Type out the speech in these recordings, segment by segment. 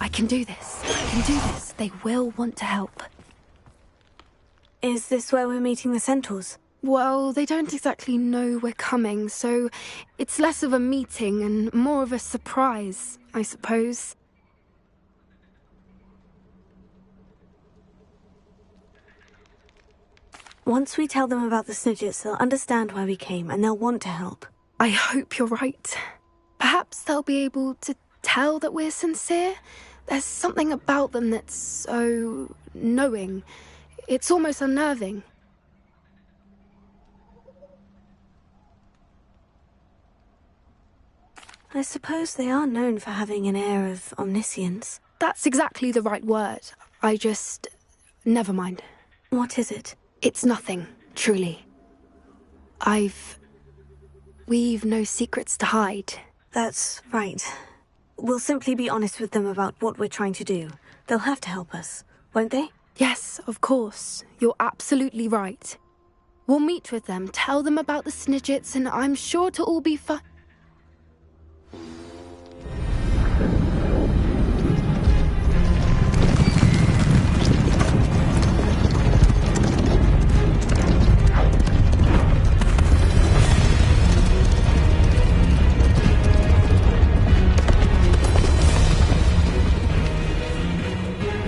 I can do this. I can do this. They will want to help. Is this where we're meeting the centaurs? Well, they don't exactly know we're coming, so it's less of a meeting and more of a surprise, I suppose. Once we tell them about the Snidgets, they'll understand why we came and they'll want to help. I hope you're right. Perhaps they'll be able to tell that we're sincere. There's something about them that's so knowing. It's almost unnerving. I suppose they are known for having an air of omniscience. That's exactly the right word. Never mind. What is it? It's nothing, truly. We've no secrets to hide. That's right. We'll simply be honest with them about what we're trying to do. They'll have to help us, won't they? Yes, of course. You're absolutely right. We'll meet with them, tell them about the Snidgets, and I'm sure to all be fine.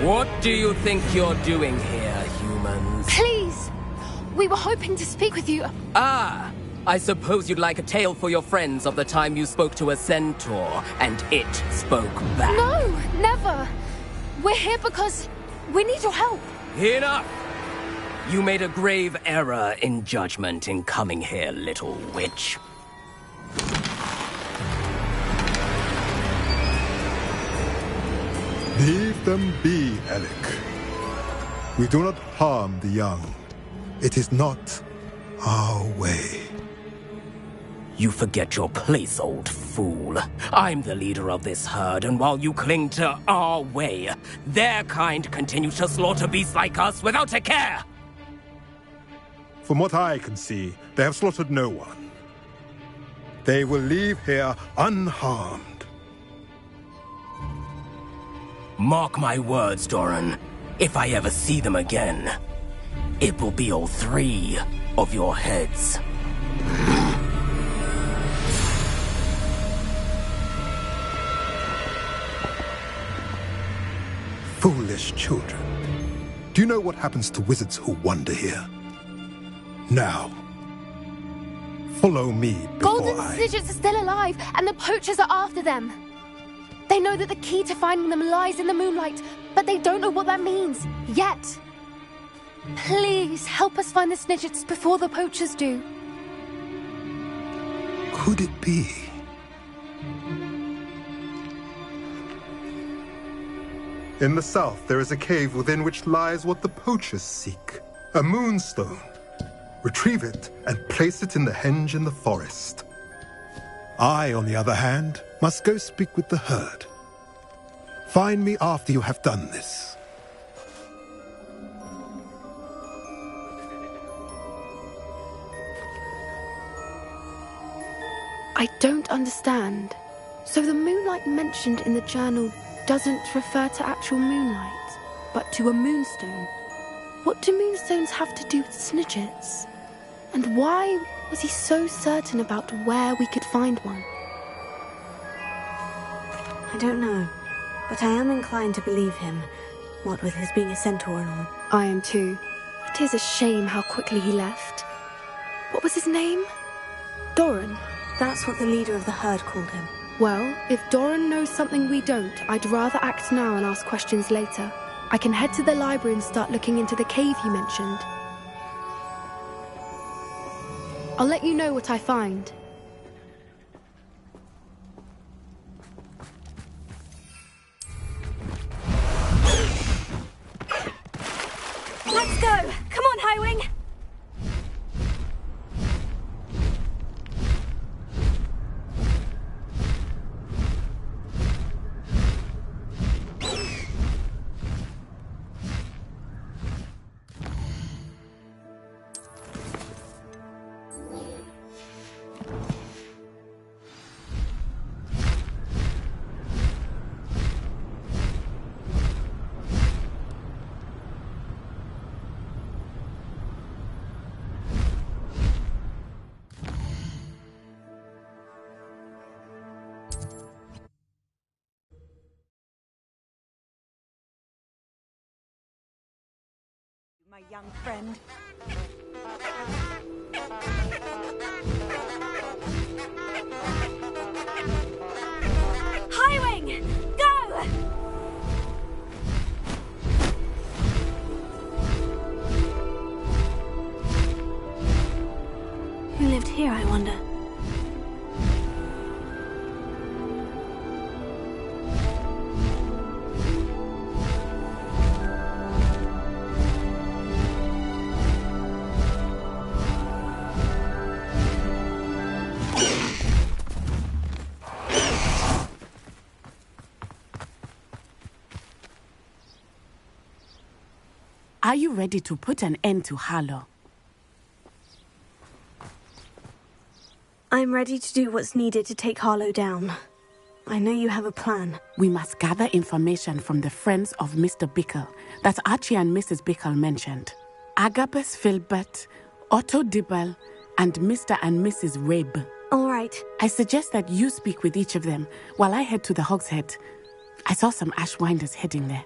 What do you think you're doing here, humans? Please! We were hoping to speak with you. Ah! I suppose you'd like a tale for your friends of the time you spoke to a centaur, and it spoke back. No, never! We're here because we need your help. Enough! You made a grave error in judgment in coming here, little witch. Leave them be, Alec. We do not harm the young. It is not our way. You forget your place, old fool. I'm the leader of this herd, and while you cling to our way, their kind continue to slaughter beasts like us without a care! From what I can see, they have slaughtered no one. They will leave here unharmed. Mark my words, Doran. If I ever see them again, it will be all 3 of your heads. Foolish children. Do you know what happens to wizards who wander here? Now, follow me before Golden Snidgets are still alive, and the poachers are after them. They know that the key to finding them lies in the moonlight, but they don't know what that means, yet. Please, help us find the Snidgets before the poachers do. Could it be? In the south, there is a cave within which lies what the poachers seek. A moonstone. Retrieve it and place it in the henge in the forest. I, on the other hand, must go speak with the herd. Find me after you have done this. I don't understand. So the moonlight mentioned in the journal doesn't refer to actual moonlight, but to a moonstone. What do moonstones have to do with Snidgets? And why was he so certain about where we could find one? I don't know, but I am inclined to believe him, what with his being a centaur and all. I am too. It is a shame how quickly he left. What was his name? Doran. That's what the leader of the herd called him. Well, if Doran knows something we don't, I'd rather act now and ask questions later. I can head to the library and start looking into the cave you mentioned. I'll let you know what I find. Let's go! Come on, Highwing! My young friend. Highwing! Go! Who lived here, I wonder? Are you ready to put an end to Harlow? I'm ready to do what's needed to take Harlow down. I know you have a plan. We must gather information from the friends of Mr. Bickle that Archie and Mrs. Bickle mentioned. Agabus Filbert, Otto Dibble, and Mr. and Mrs. Rabe. All right. I suggest that you speak with each of them while I head to the Hogshead. I saw some Ashwinders heading there.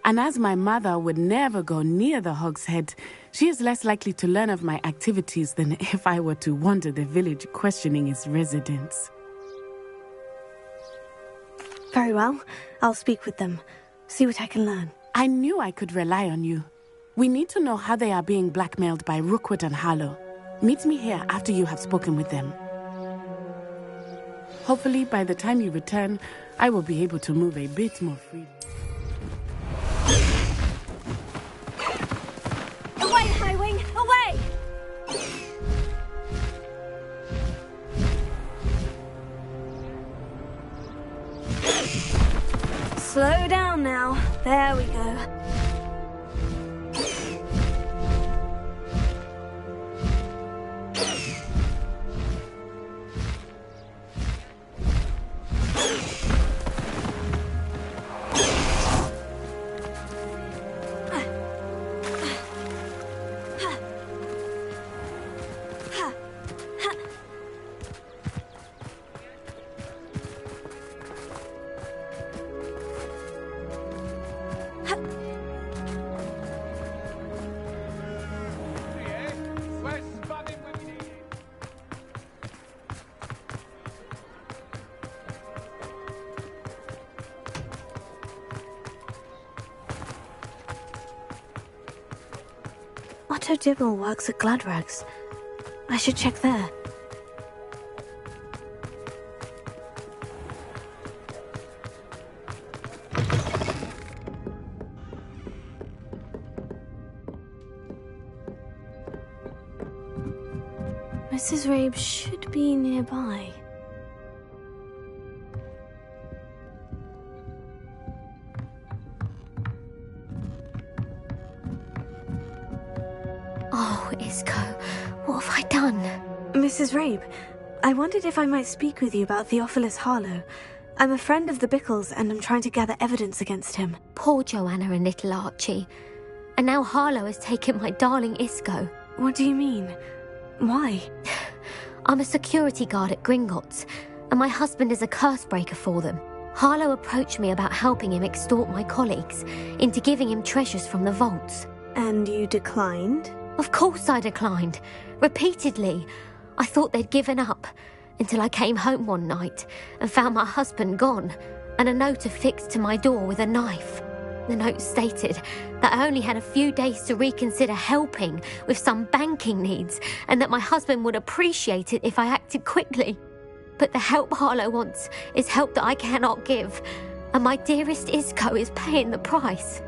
And as my mother would never go near the Hogshead, she is less likely to learn of my activities than if I were to wander the village questioning its residents. Very well. I'll speak with them. See what I can learn. I knew I could rely on you. We need to know how they are being blackmailed by Rookwood and Harlow. Meet me here after you have spoken with them. Hopefully, by the time you return, I will be able to move a bit more freely. Away, Highwing! Away! Slow down now. There we go. Otto Dibble works at Gladrags. I should check there. Mrs. Rabe should be nearby. Oh, Isco, what have I done? Mrs. Rabe, I wondered if I might speak with you about Theophilus Harlow. I'm a friend of the Bickles and I'm trying to gather evidence against him. Poor Joanna and little Archie. And now Harlow has taken my darling Isco. What do you mean? Why? I'm a security guard at Gringotts, and my husband is a curse breaker for them. Harlow approached me about helping him extort my colleagues into giving him treasures from the vaults. And you declined? Of course I declined. Repeatedly. I thought they'd given up, until I came home one night and found my husband gone, and a note affixed to my door with a knife. The note stated that I only had a few days to reconsider helping with some banking needs, and that my husband would appreciate it if I acted quickly. But the help Harlow wants is help that I cannot give, and my dearest Isco is paying the price.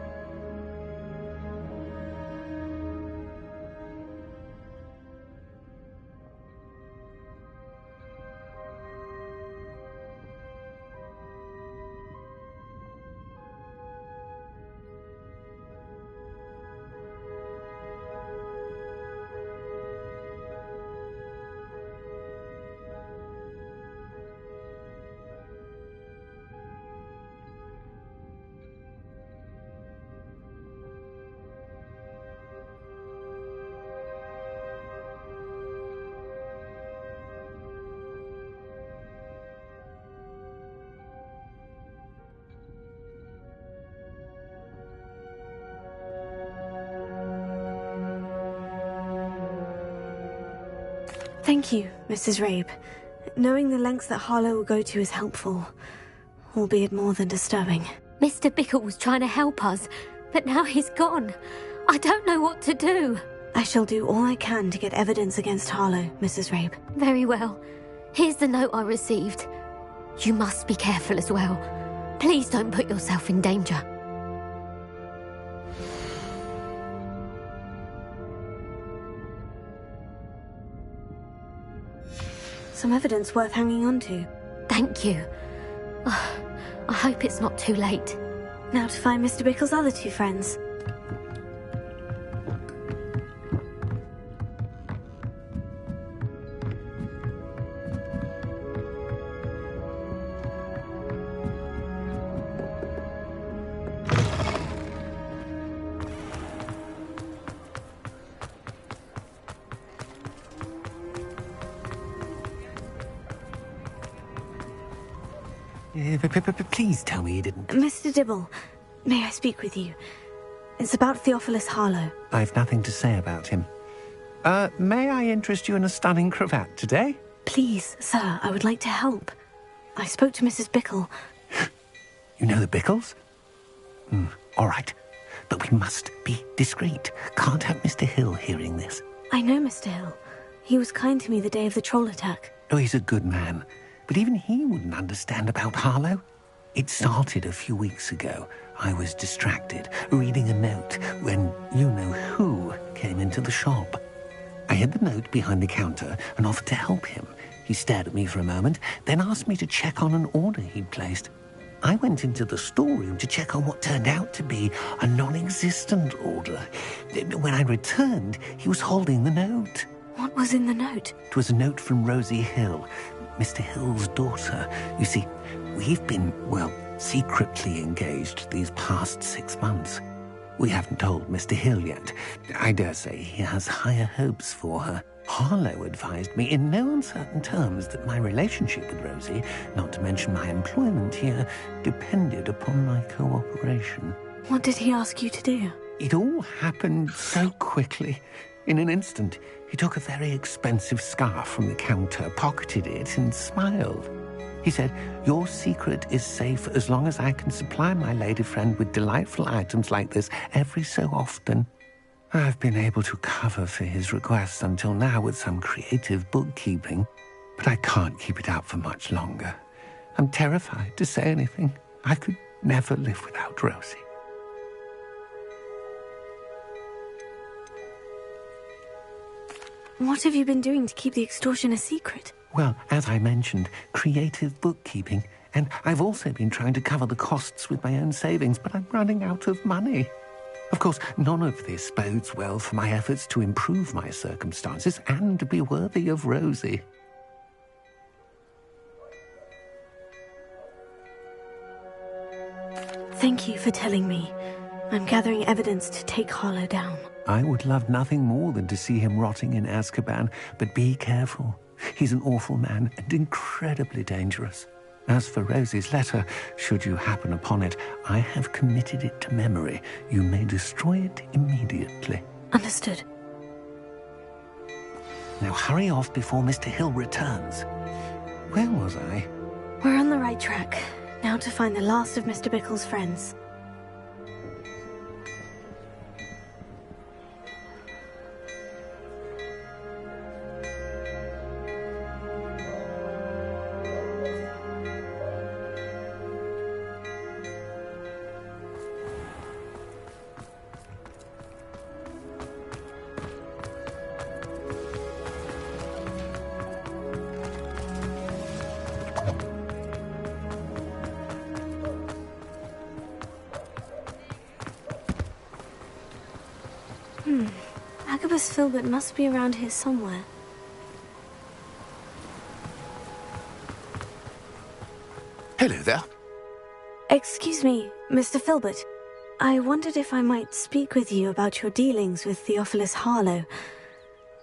Thank you, Mrs. Rabe. Knowing the lengths that Harlow will go to is helpful, albeit more than disturbing. Mr. Bickle was trying to help us, but now he's gone. I don't know what to do. I shall do all I can to get evidence against Harlow, Mrs. Rabe. Very well. Here's the note I received. You must be careful as well. Please don't put yourself in danger. Some evidence worth hanging on to. Thank you. I hope it's not too late. Now to find Mr. Bickle's other two friends. Please tell me you didn't... Mr. Dibble, may I speak with you? It's about Theophilus Harlow. I've nothing to say about him. May I interest you in a stunning cravat today? Please, sir, I would like to help. I spoke to Mrs. Bickle. You know the Bickles? All right. But we must be discreet. Can't have Mr. Hill hearing this. I know Mr. Hill. He was kind to me the day of the troll attack. Oh, he's a good man. But even he wouldn't understand about Harlow. It started a few weeks ago. I was distracted, reading a note, when you-know-who came into the shop. I hid the note behind the counter and offered to help him. He stared at me for a moment, then asked me to check on an order he'd placed. I went into the storeroom to check on what turned out to be a non-existent order. When I returned, he was holding the note. What was in the note? It was a note from Rosie Hill, Mr. Hill's daughter. You see, we've been, well, secretly engaged these past 6 months. We haven't told Mr. Hill yet. I dare say he has higher hopes for her. Harlow advised me in no uncertain terms that my relationship with Rosie, not to mention my employment here, depended upon my cooperation. What did he ask you to do? It all happened so quickly. In an instant, he took a very expensive scarf from the counter, pocketed it, and smiled. He said, "Your secret is safe as long as I can supply my lady friend with delightful items like this every so often." I've been able to cover for his requests until now with some creative bookkeeping, but I can't keep it up for much longer. I'm terrified to say anything. I could never live without Rosie. What have you been doing to keep the extortion a secret? Well, as I mentioned, creative bookkeeping. And I've also been trying to cover the costs with my own savings, but I'm running out of money. Of course, none of this bodes well for my efforts to improve my circumstances and to be worthy of Rosie. Thank you for telling me. I'm gathering evidence to take Harlow down. I would love nothing more than to see him rotting in Azkaban, but be careful. He's an awful man and incredibly dangerous. As for Rosie's letter, should you happen upon it, I have committed it to memory. You may destroy it immediately. Understood. Now hurry off before Mr. Hill returns. Where was I? We're on the right track. Now to find the last of Mr. Bickle's friends. Agabus Filbert must be around here somewhere. Hello there. Excuse me, Mr. Filbert. I wondered if I might speak with you about your dealings with Theophilus Harlow.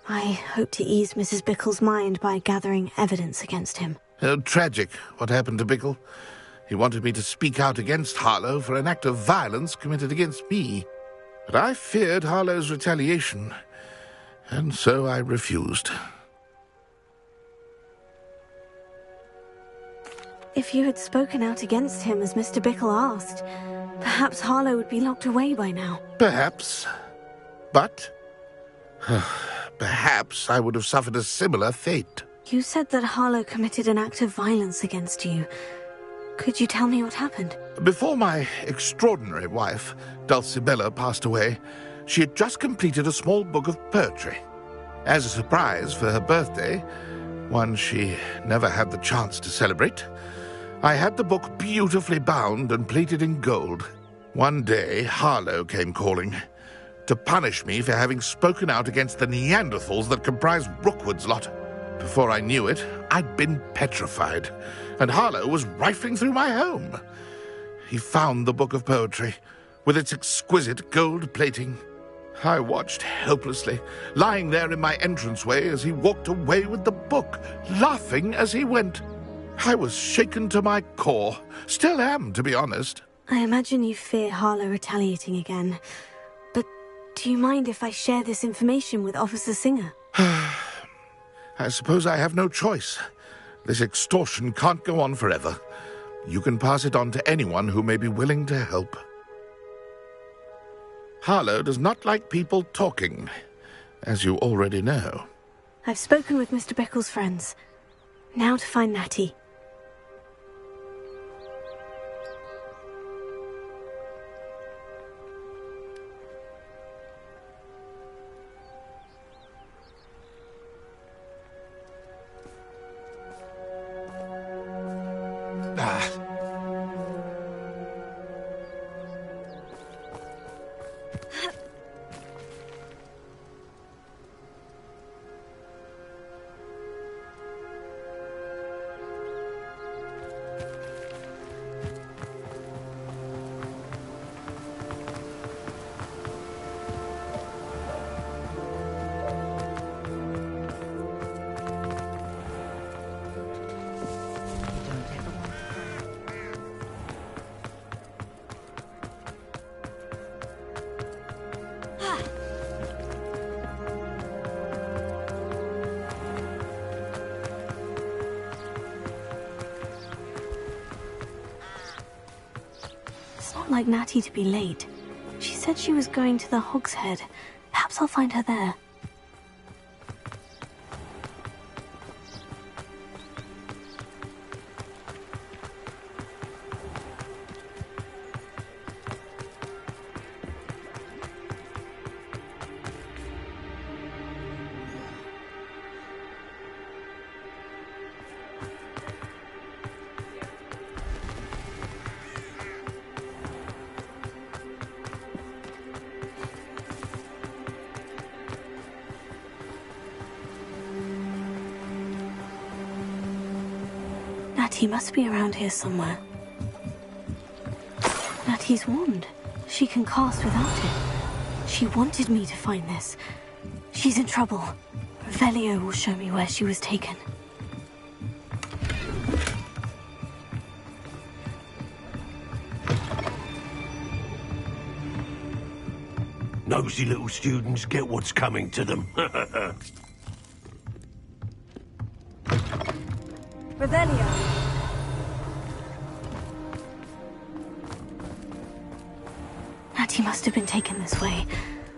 I hope to ease Mrs. Bickle's mind by gathering evidence against him. Tragic, what happened to Bickle. He wanted me to speak out against Harlow for an act of violence committed against me. But I feared Harlow's retaliation, and so I refused. If you had spoken out against him as Mr. Bickle asked, perhaps Harlow would be locked away by now. Perhaps. But perhaps I would have suffered a similar fate. You said that Harlow committed an act of violence against you. Could you tell me what happened? Before my extraordinary wife, Dulcibella, passed away, she had just completed a small book of poetry. As a surprise for her birthday, one she never had the chance to celebrate, I had the book beautifully bound and plated in gold. One day, Harlow came calling to punish me for having spoken out against the Neanderthals that comprised Rookwood's lot. Before I knew it, I'd been petrified, and Harlow was rifling through my home. He found the book of poetry, with its exquisite gold plating. I watched helplessly, lying there in my entranceway as he walked away with the book, laughing as he went. I was shaken to my core. Still am, to be honest. I imagine you fear Harlow retaliating again. But do you mind if I share this information with Officer Singer? I suppose I have no choice. This extortion can't go on forever. You can pass it on to anyone who may be willing to help. Harlow does not like people talking, as you already know. I've spoken with Mr. Bickle's friends. Now to find Natty. Like Natty to be late. She said she was going to the Hog's Head. Perhaps I'll find her there. Natty must be around here somewhere. Natty's wand. She can cast without it. She wanted me to find this. She's in trouble. Revelio will show me where she was taken. Nosy little students get what's coming to them. Revelio. Natty must have been taken this way.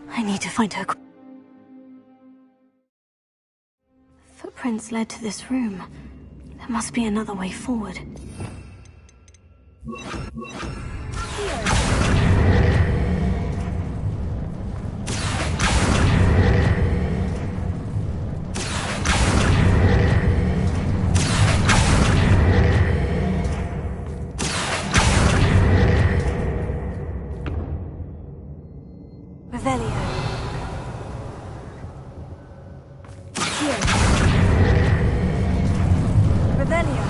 I need to find her. Footprints led to this room. There must be another way forward. Revelio. Here. Revelio.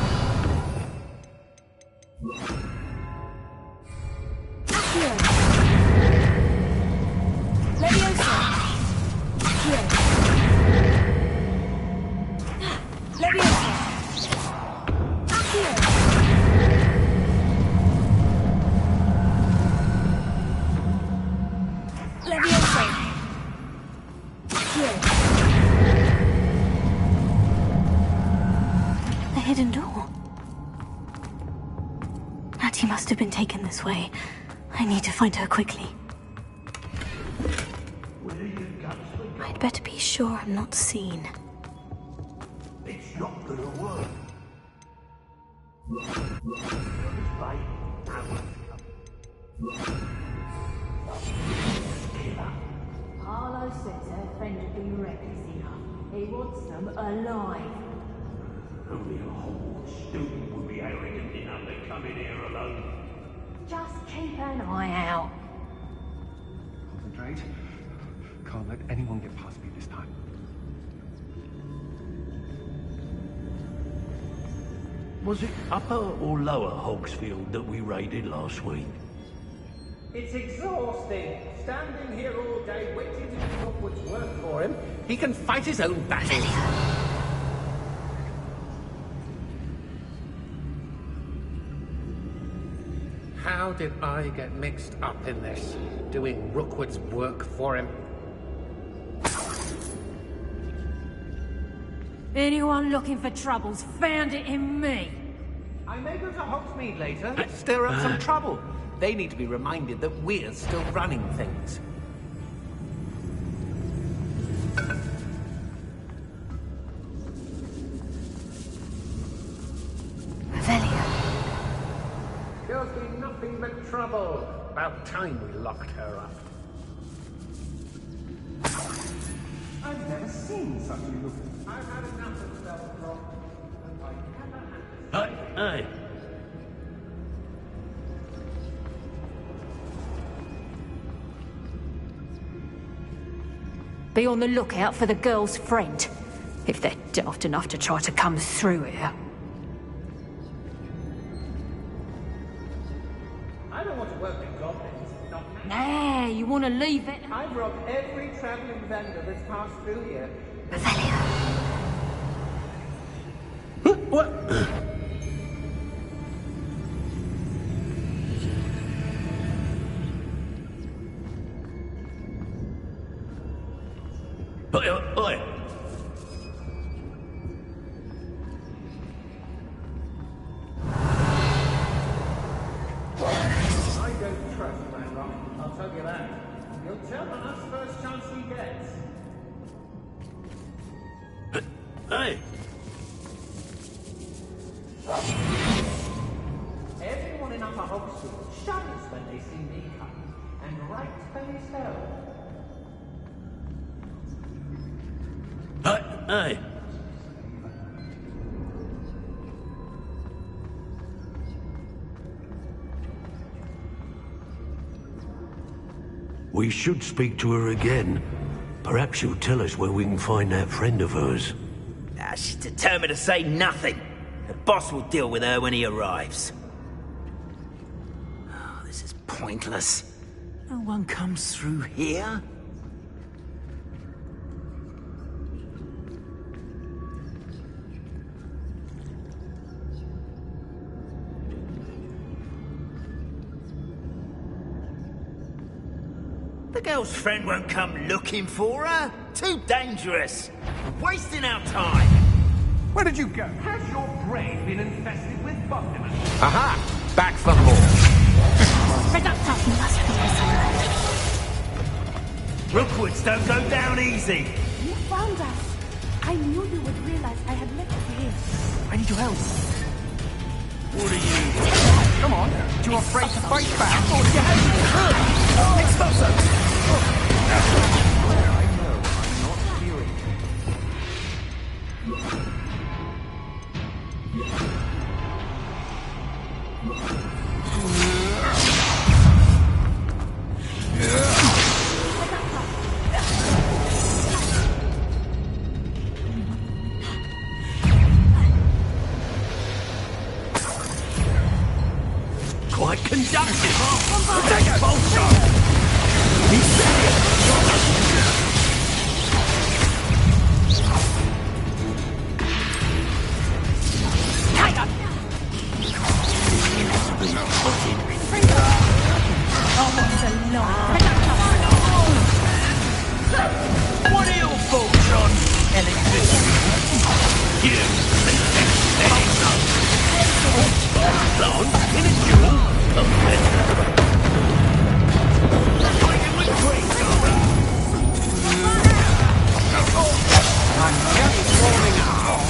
Here. Leviosa. Here. Leviosa. Here. Leviosa. Here. The hidden door. Natty must have been taken this way. I need to find her quickly. I'd better be sure I'm not seen. It's not gonna work. Harlow says her friend would be reckless enough. He wants them alive. Only a whole student would be arrogant enough to come in here alone. Just keep an eye out. Concentrate. Can't let anyone get past me this time. Was it Upper or Lower Hogsfield that we raided last week? It's exhausting. Standing here all day waiting to do Hogwarts work for him. He can fight his own battles. How did I get mixed up in this? Doing Rookwood's work for him? Anyone looking for troubles found it in me. I may go to Hogsmeade later, stir up some trouble. They need to be reminded that we're still running things. Revelio. There's been nothing but trouble. About time we locked her up. I've never seen such a look. I've had enough of self-drop. Hey. Be on the lookout for the girl's friend, if they're daft enough to try to come through here. I don't want to work with goblins, not now. Nah, you want to leave it? I've robbed every travelling vendor that's passed through here. Revelio. What? Oi. I don't trust Ranrock, I'll tell you that. He'll tell on us first chance he gets. Hey. Everyone in Upper Hogsfield shudders when they see me coming, and rightfully so. Hey. We should speak to her again. Perhaps she'll tell us where we can find that friend of hers. She's determined to say nothing. The boss will deal with her when he arrives. Oh, this is pointless. No one comes through here. The girl's friend won't come looking for her. Too dangerous. We're wasting our time. Where did you go? Has your brain been infested with bugdemons? Aha! Back for more. Rookwoods don't go down easy. You found us. I knew you would realize I had left you here. I need your help. What are you? Come on. Too afraid to fight back? Or you have Expulso! I know. I'm not fearing Quite conductive, huh? Take it, Bolster! He's serious! What are your thoughts on electricity? You Lord, in a duel, fighting with great cover. I'm just warming up.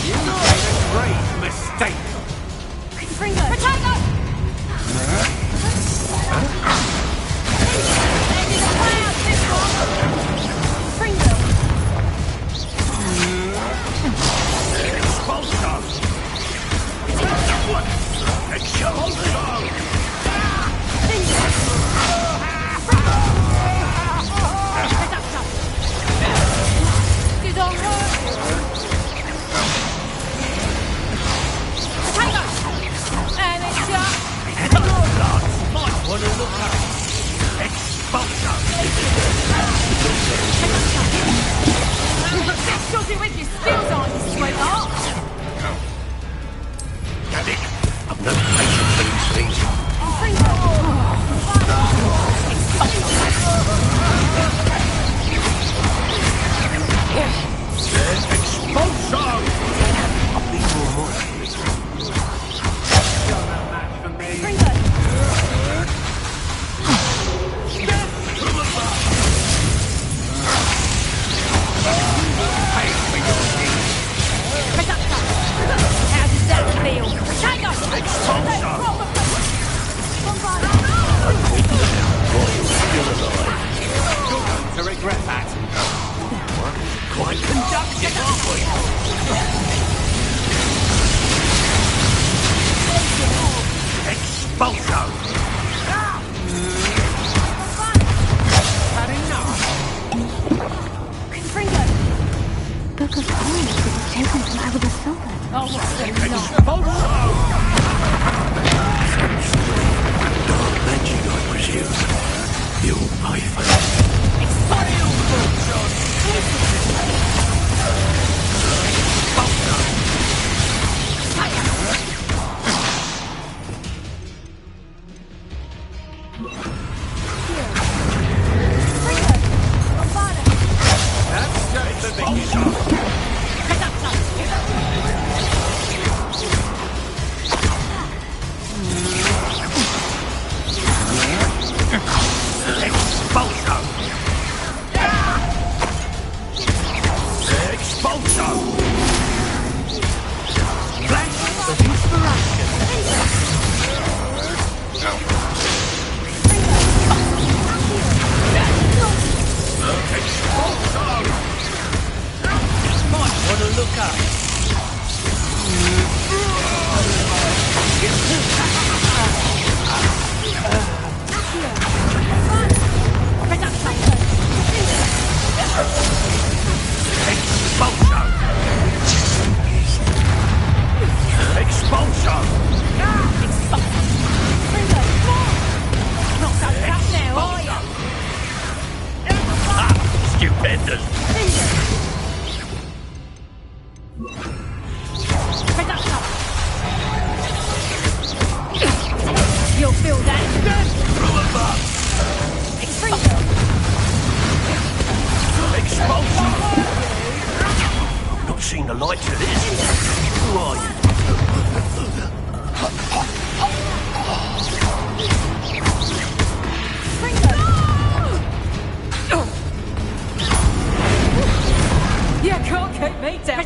You made a great mistake. the likes of this. Who are you? You can't keep me down.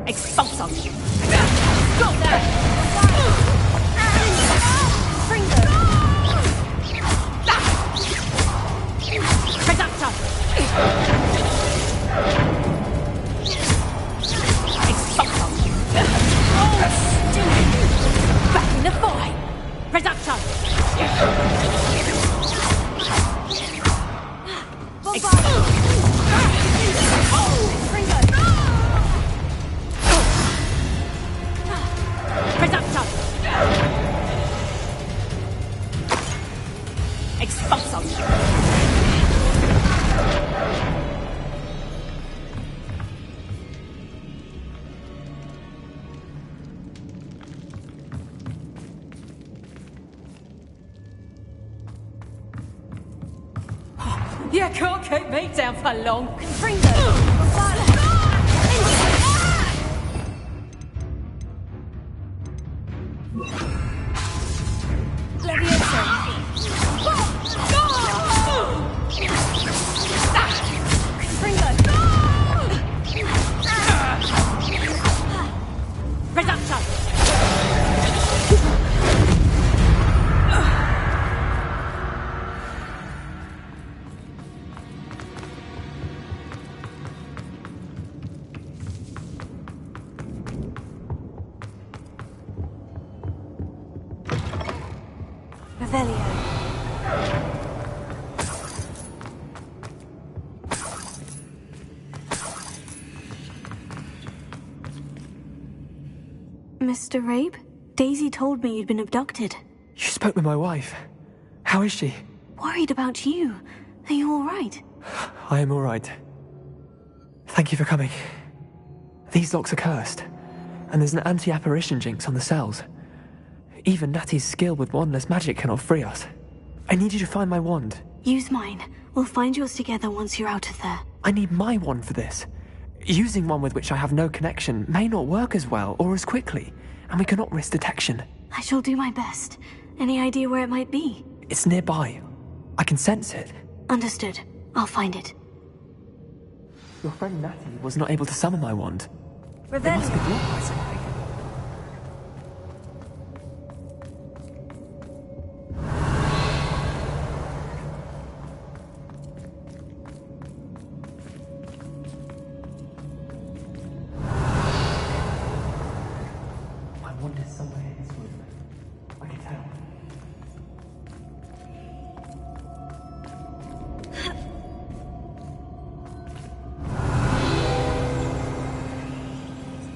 Expulso. Stop that! Back in the fight! Reducto! You can't keep me down for long. Mr. Rabe, Daisy told me you'd been abducted. You spoke with my wife. How is she? Worried about you. Are you all right? I am all right. Thank you for coming. These locks are cursed, and there's an anti-apparition jinx on the cells. Even Natty's skill with wandless magic cannot free us. I need you to find my wand. Use mine. We'll find yours together once you're out of there. I need my wand for this. Using one with which I have no connection may not work as well or as quickly, and we cannot risk detection. I shall do my best. Any idea where it might be? It's nearby. I can sense it. Understood. I'll find it. Your friend Natty was not able to summon my wand. It must be blocked by something. My wand is somewhere in this room. I can tell.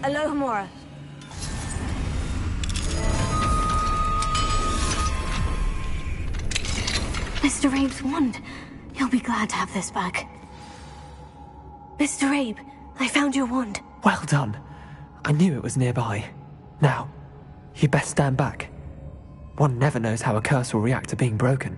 Alohomora. Mr. Rabe's wand. He'll be glad to have this back. Mr. Rabe, I found your wand. Well done. I knew it was nearby. Now, you best stand back. One never knows how a curse will react to being broken.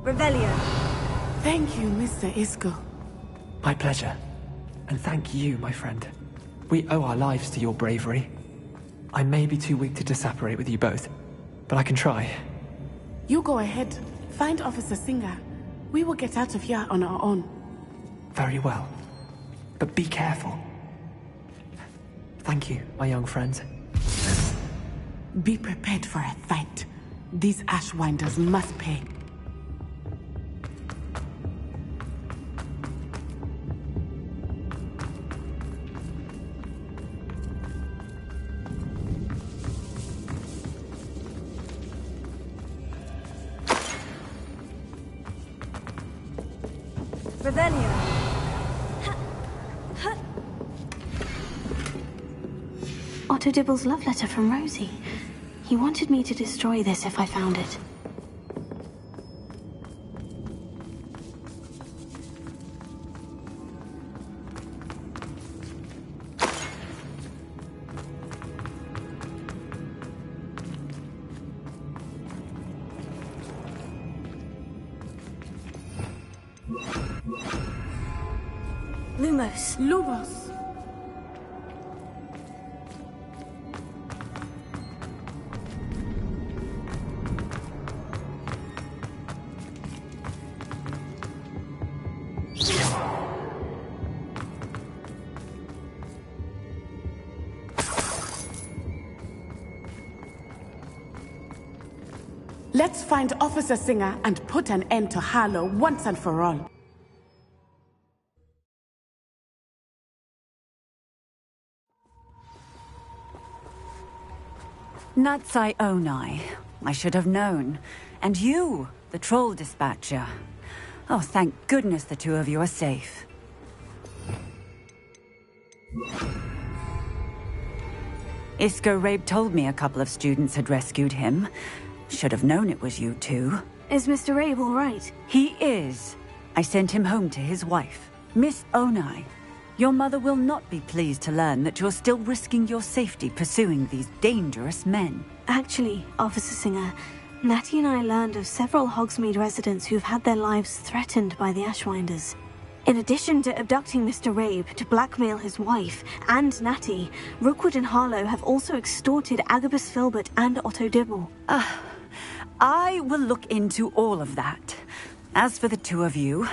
Revelio. Thank you, Mr. Isco. My pleasure. And thank you, my friend. We owe our lives to your bravery. I may be too weak to disapparate with you both, but I can try. You go ahead. Find Officer Singer. We will get out of here on our own. Very well. But be careful. Thank you, my young friends. Be prepared for a fight. These Ashwinders must pay. Otto Dibble's love letter from Rosie. He wanted me to destroy this if I found it. Lumos. Lumos. Let's find Officer Singer and put an end to Harlow once and for all. Natsai Onai. I should have known. And you, the troll dispatcher. Oh, thank goodness the two of you are safe. Isco Rabe told me a couple of students had rescued him. Should have known it was you two. Is Mr. Rabe all right? He is. I sent him home to his wife. Miss Onai, your mother will not be pleased to learn that you're still risking your safety pursuing these dangerous men. Actually, Officer Singer, Natty and I learned of several Hogsmeade residents who've had their lives threatened by the Ashwinders. In addition to abducting Mr. Rabe to blackmail his wife and Natty, Rookwood and Harlow have also extorted Agabus Filbert and Otto Dibble. I will look into all of that. As for the two of you,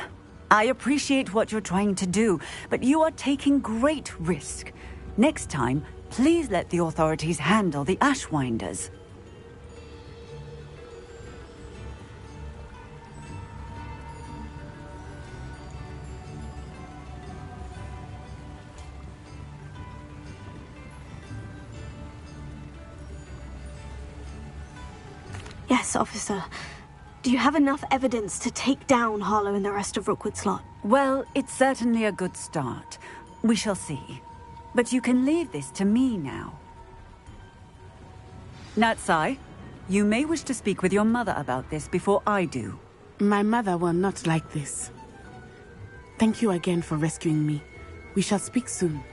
I appreciate what you're trying to do, but you are taking great risk. Next time, please let the authorities handle the Ashwinders. Yes, officer. Do you have enough evidence to take down Harlow and the rest of Rookwood's lot? Well, it's certainly a good start. We shall see. But you can leave this to me now. Natsai, you may wish to speak with your mother about this before I do. My mother will not like this. Thank you again for rescuing me. We shall speak soon.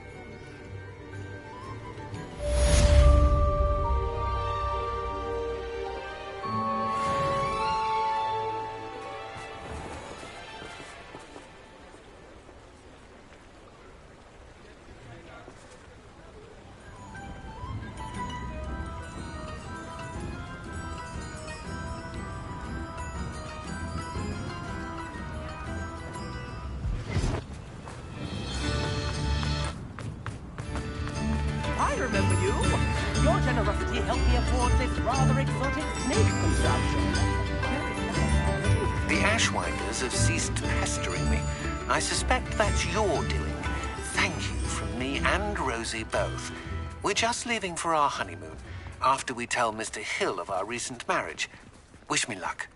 I remember you. Your generosity helped me afford this rather exotic snake contraption. The Ashwinders have ceased pestering me. I suspect that's your doing. Thank you from me and Rosie both. We're just leaving for our honeymoon, after we tell Mr. Hill of our recent marriage. Wish me luck.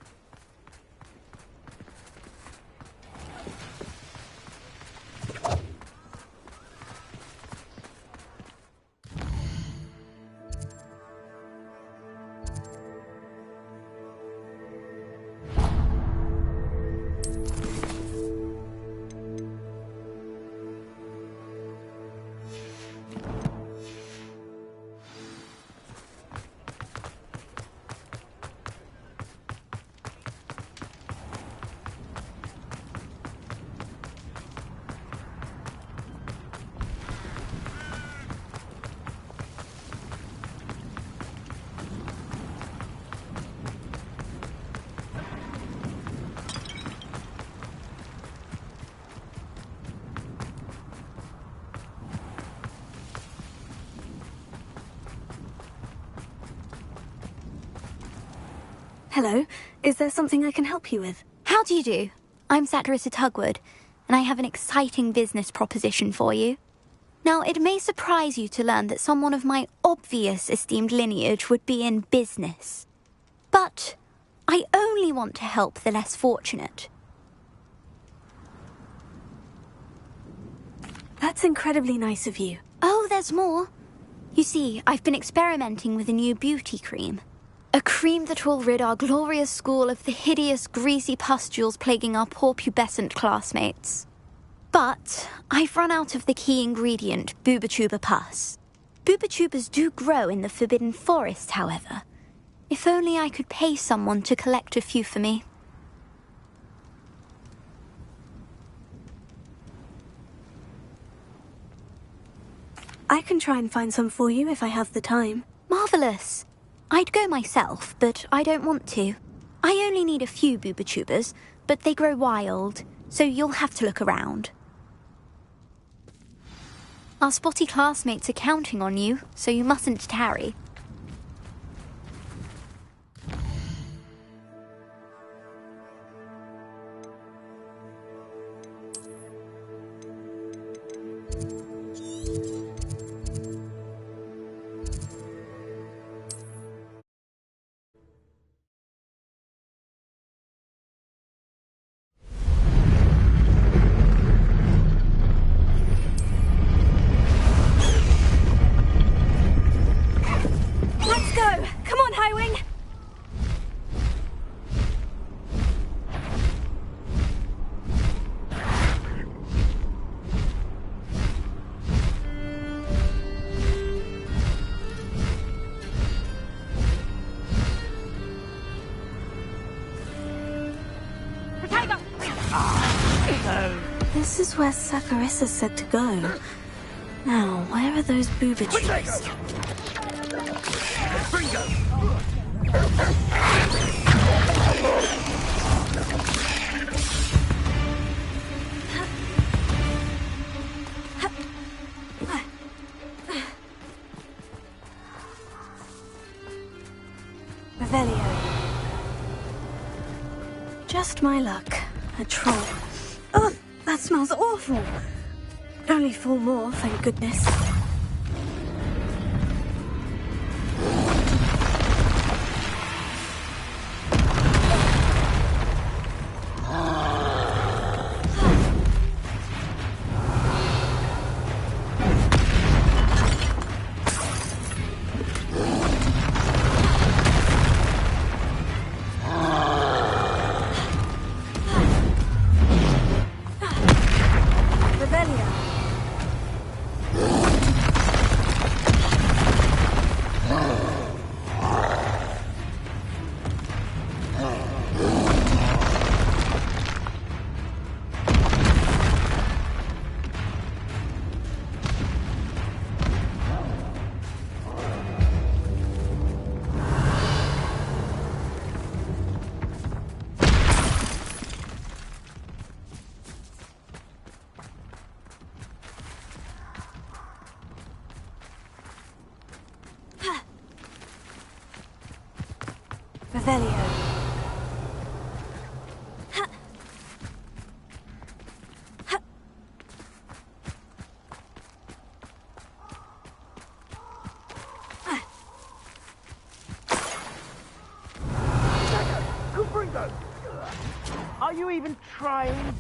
Hello, is there something I can help you with? How do you do? I'm Satirissa Tugwood, and I have an exciting business proposition for you. Now, it may surprise you to learn that someone of my obvious esteemed lineage would be in business. But I only want to help the less fortunate. That's incredibly nice of you. Oh, there's more. You see, I've been experimenting with a new beauty cream. A cream that will rid our glorious school of the hideous, greasy pustules plaguing our poor pubescent classmates. But I've run out of the key ingredient, Booba-Tuba pus. Booba-Tubas do grow in the Forbidden Forest, however. If only I could pay someone to collect a few for me. I can try and find some for you if I have the time. Marvellous. I'd go myself, but I don't want to. I only need a few Booba-Tubas, but they grow wild, so you'll have to look around. Our spotty classmates are counting on you, so you mustn't tarry. This is where Saccharissa said to go. Now, where are those Booba-Tubas? Revelio. Just my luck. A troll. Ugh, that smells awful. Only 4 more, thank goodness. Revelio. Are you even trying?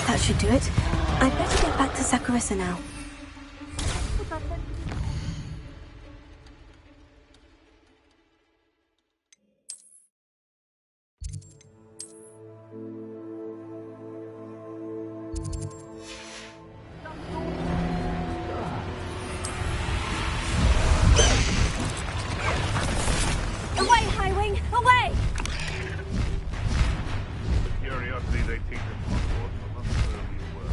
That should do it. I'd better get back to Saccharissa now. Away, Highwing! Away! The curiosity they teach at Hogwarts must serve you well.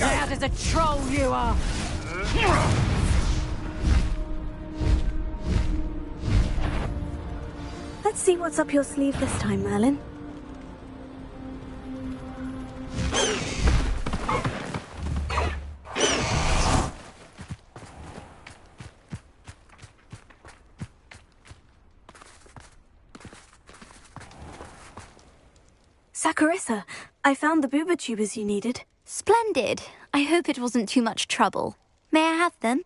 That is a troll you are! Let's see what's up your sleeve this time, Merlin. Carissa, I found the booba tubers you needed. Splendid. I hope it wasn't too much trouble. May I have them?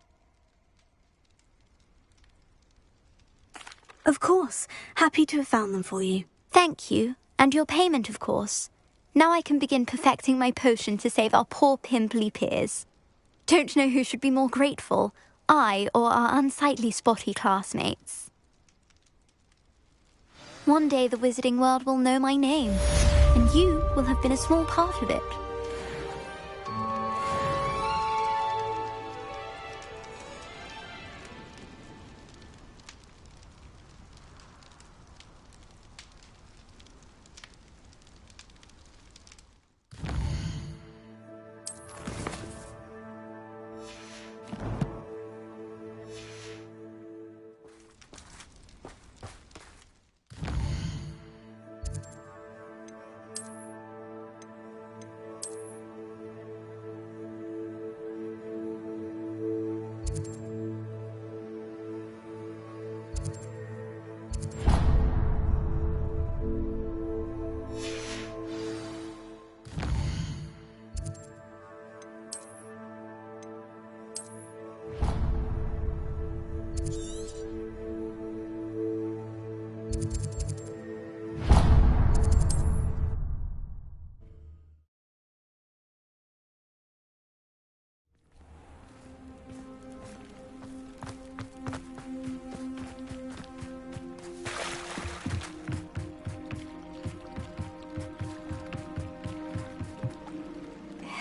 Of course. Happy to have found them for you. Thank you. And your payment, of course. Now I can begin perfecting my potion to save our poor pimply peers. Don't know who should be more grateful, I or our unsightly spotty classmates. One day the wizarding world will know my name, and you will have been a small part of it.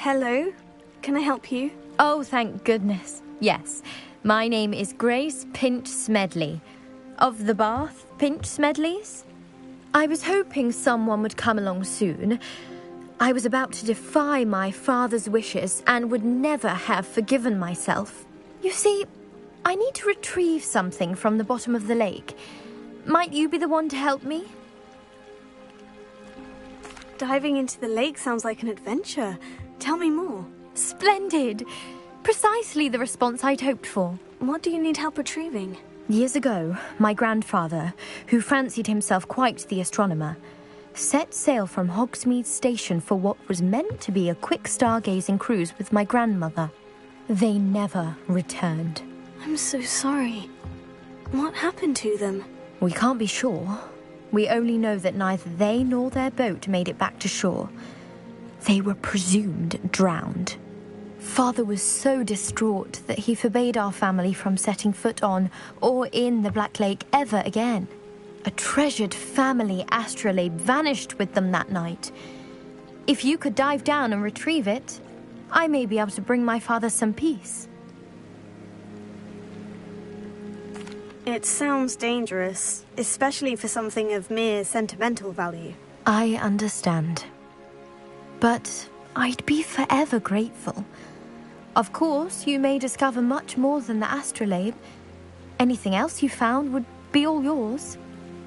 Hello, can I help you? Oh, thank goodness. Yes, my name is Grace Pinch Smedley, of the Bath Pinch Smedleys. I was hoping someone would come along soon. I was about to defy my father's wishes and would never have forgiven myself. You see, I need to retrieve something from the bottom of the lake. Might you be the one to help me? Diving into the lake sounds like an adventure. Tell me more. Splendid! Precisely the response I'd hoped for. What do you need help retrieving? Years ago, my grandfather, who fancied himself quite the astronomer, set sail from Hogsmeade Station for what was meant to be a quick stargazing cruise with my grandmother. They never returned. I'm so sorry. What happened to them? We can't be sure. We only know that neither they nor their boat made it back to shore. They were presumed drowned. Father was so distraught that he forbade our family from setting foot on or in the Black Lake ever again. A treasured family astrolabe vanished with them that night. If you could dive down and retrieve it, I may be able to bring my father some peace. It sounds dangerous, especially for something of mere sentimental value. I understand. But I'd be forever grateful. Of course, you may discover much more than the astrolabe. Anything else you found would be all yours.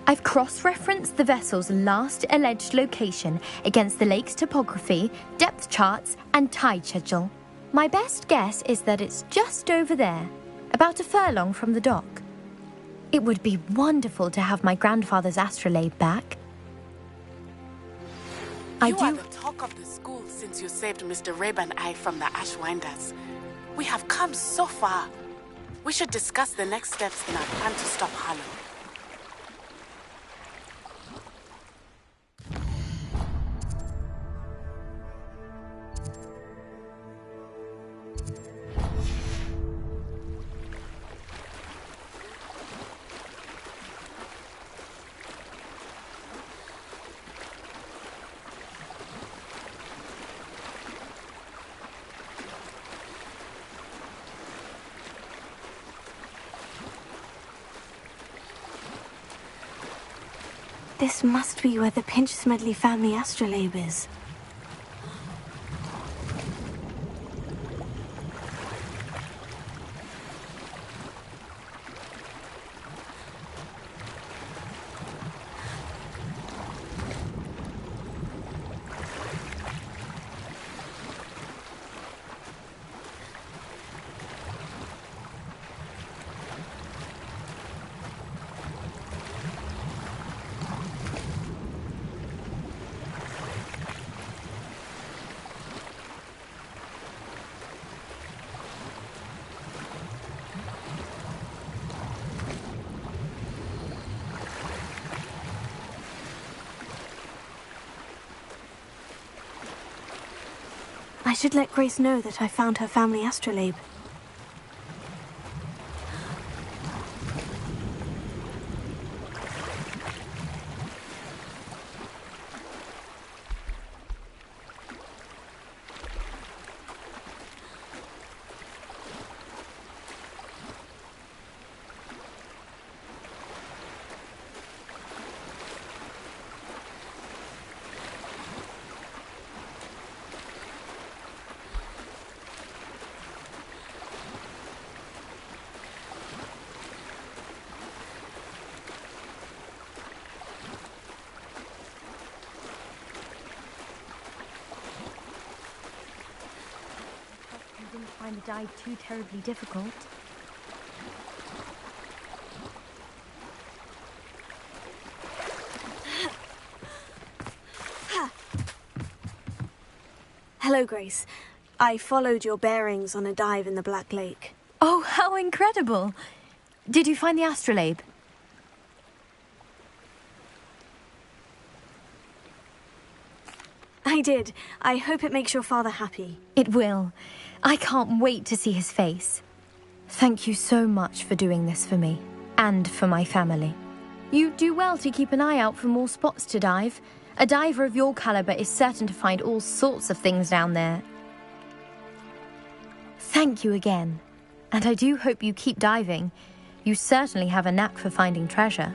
I've cross-referenced the vessel's last alleged location against the lake's topography, depth charts, and tide schedule. My best guess is that it's just over there, about a furlong from the dock. It would be wonderful to have my grandfather's astrolabe back. You are the talk of the school since you saved Mr. Rabe and I from the Ashwinders. We have come so far. We should discuss the next steps in our plan to stop Harlow. This must be where the Pinch Smedley family astrolabe is. I should let Grace know that I found her family astrolabe. Find the dive too terribly difficult. Hello, Grace. I followed your bearings on a dive in the Black Lake. Oh, how incredible! Did you find the astrolabe? I did. I hope it makes your father happy. It will. I can't wait to see his face. Thank you so much for doing this for me, and for my family. You do well to keep an eye out for more spots to dive. A diver of your caliber is certain to find all sorts of things down there. Thank you again. And I do hope you keep diving. You certainly have a knack for finding treasure.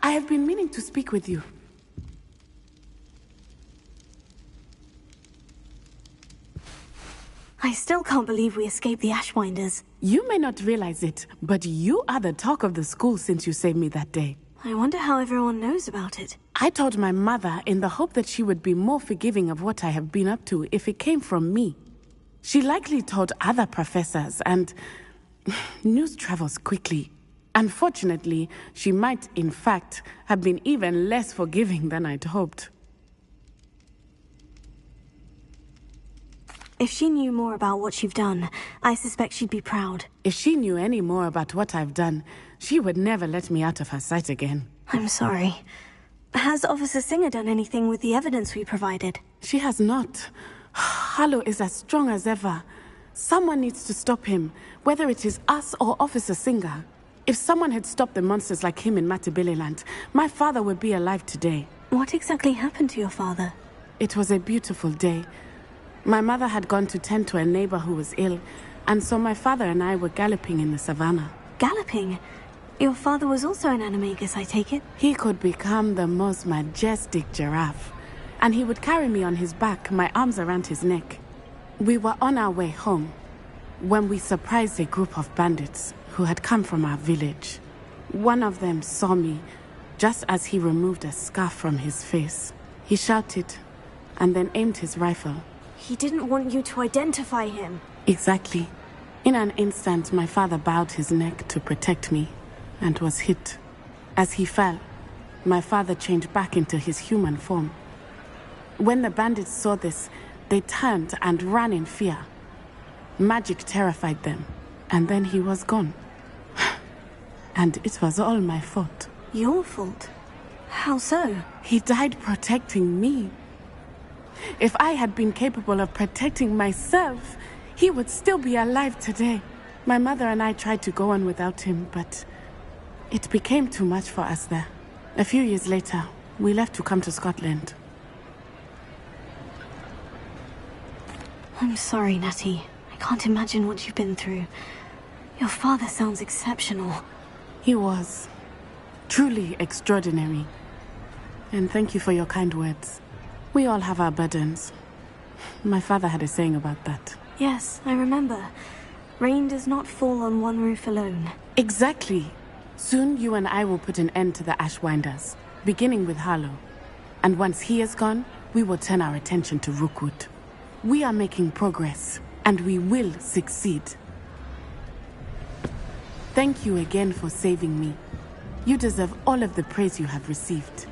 I have been meaning to speak with you. I still can't believe we escaped the Ashwinders. You may not realize it, but you are the talk of the school since you saved me that day. I wonder how everyone knows about it. I told my mother in the hope that she would be more forgiving of what I have been up to if it came from me. She likely told other professors, and news travels quickly. Unfortunately, she might, in fact, have been even less forgiving than I'd hoped. If she knew more about what you've done, I suspect she'd be proud. If she knew any more about what I've done, she would never let me out of her sight again. I'm sorry. Has Officer Singer done anything with the evidence we provided? She has not. Harlow is as strong as ever. Someone needs to stop him, whether it is us or Officer Singer. If someone had stopped the monsters like him in Matabeleland, my father would be alive today. What exactly happened to your father? It was a beautiful day. My mother had gone to tend to a neighbor who was ill, and so my father and I were galloping in the savannah. Galloping? Your father was also an animagus, I take it? He could become the most majestic giraffe, and he would carry me on his back, my arms around his neck. We were on our way home when we surprised a group of bandits who had come from our village. One of them saw me just as he removed a scarf from his face. He shouted and then aimed his rifle. He didn't want you to identify him. Exactly. In an instant, my father bowed his neck to protect me and was hit. As he fell, my father changed back into his human form. When the bandits saw this, they turned and ran in fear. Magic terrified them, and then he was gone. And it was all my fault. Your fault? How so? He died protecting me. If I had been capable of protecting myself, he would still be alive today. My mother and I tried to go on without him, but it became too much for us there. A few years later, we left to come to Scotland. I'm sorry, Natty. I can't imagine what you've been through. Your father sounds exceptional. He was. Truly extraordinary. And thank you for your kind words. We all have our burdens. My father had a saying about that. Yes, I remember. Rain does not fall on one roof alone. Exactly. Soon you and I will put an end to the Ashwinders, beginning with Harlow. And once he is gone, we will turn our attention to Rookwood. We are making progress, and we will succeed. Thank you again for saving me. You deserve all of the praise you have received.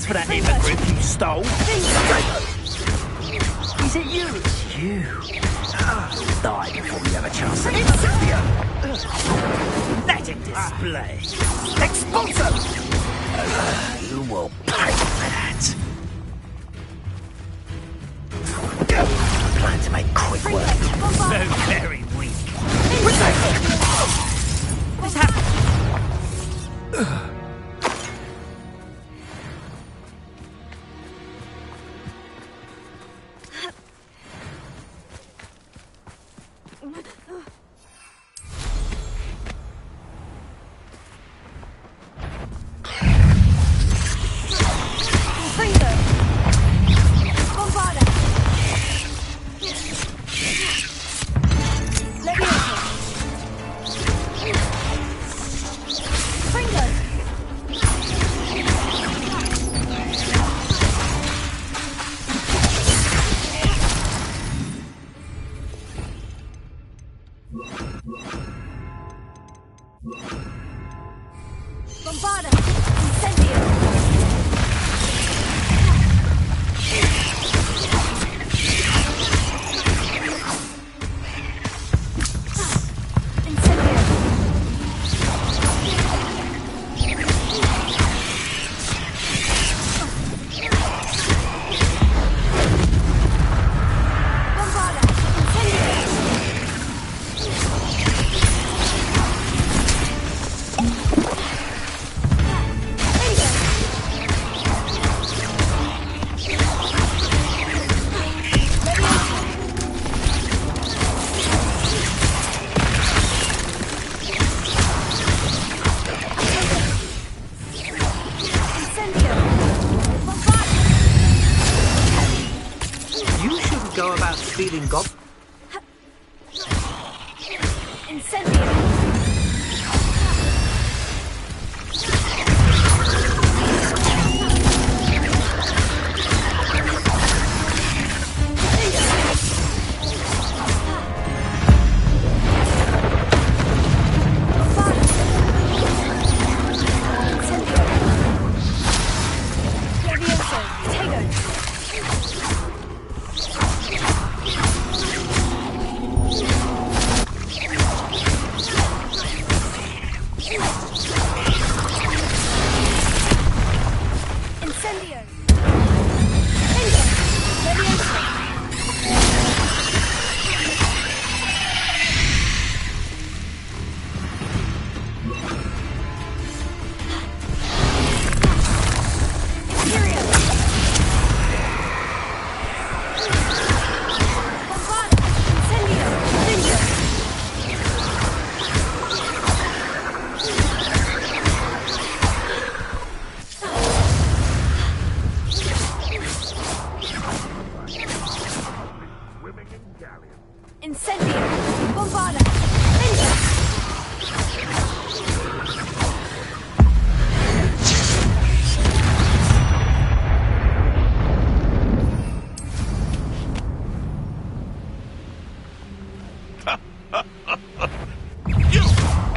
For that immigrant you stole. Is it you? It's you. Die before we have a chance at Magic display. Expulso! You will pay for that. I plan to make quick work. So very weak. What's happened? Bombarda! Incendio! Go about stealing gob. Incendio!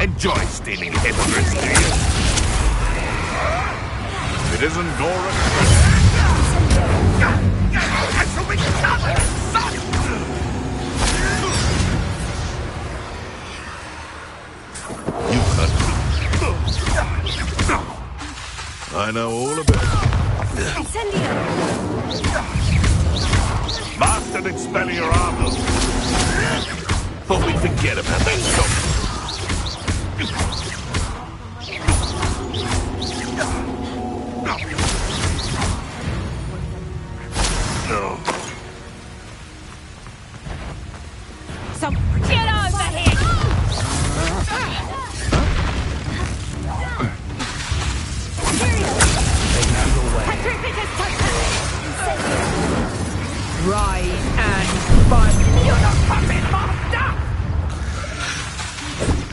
Enjoy stealing hippogriffs, do you? If it isn't Dora... I shall be covered, son! You hurt me. I know all about it. Incendio! Bastard Expelliarmus! Thought we'd forget about that stuff. Some get over here! Rise and fight! You're the puppet master!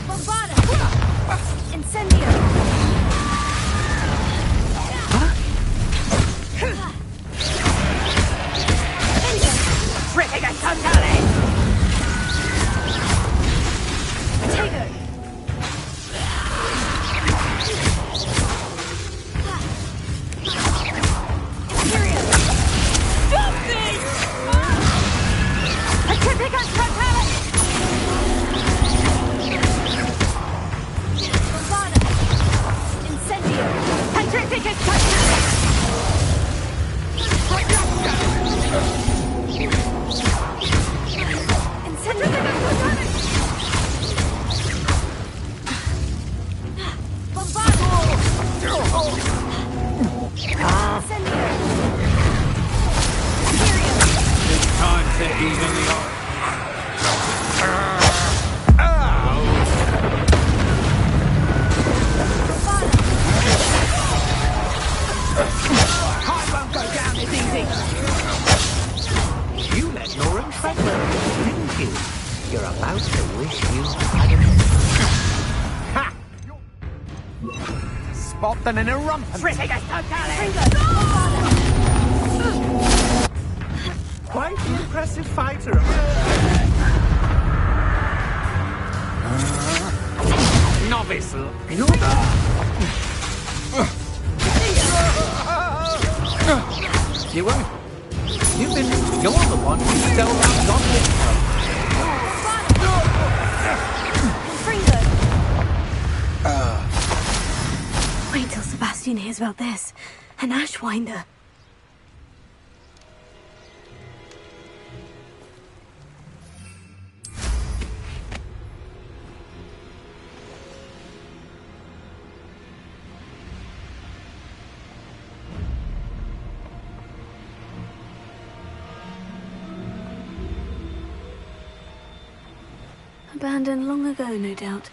Bombarda! Incendio! Tricking us totally! Potato! Imperial! Stop this! Petrificus Totalis! Bombarda! Incendio! Petrificus Totalis! You're about to wish you hadn't. Ha! Spot them in a rump. Quite the impressive fighter. Novice. Ewan, you're the one who stole our goblet help. Wait till Sebastian hears about this. An Ashwinder. Abandoned long ago, no doubt.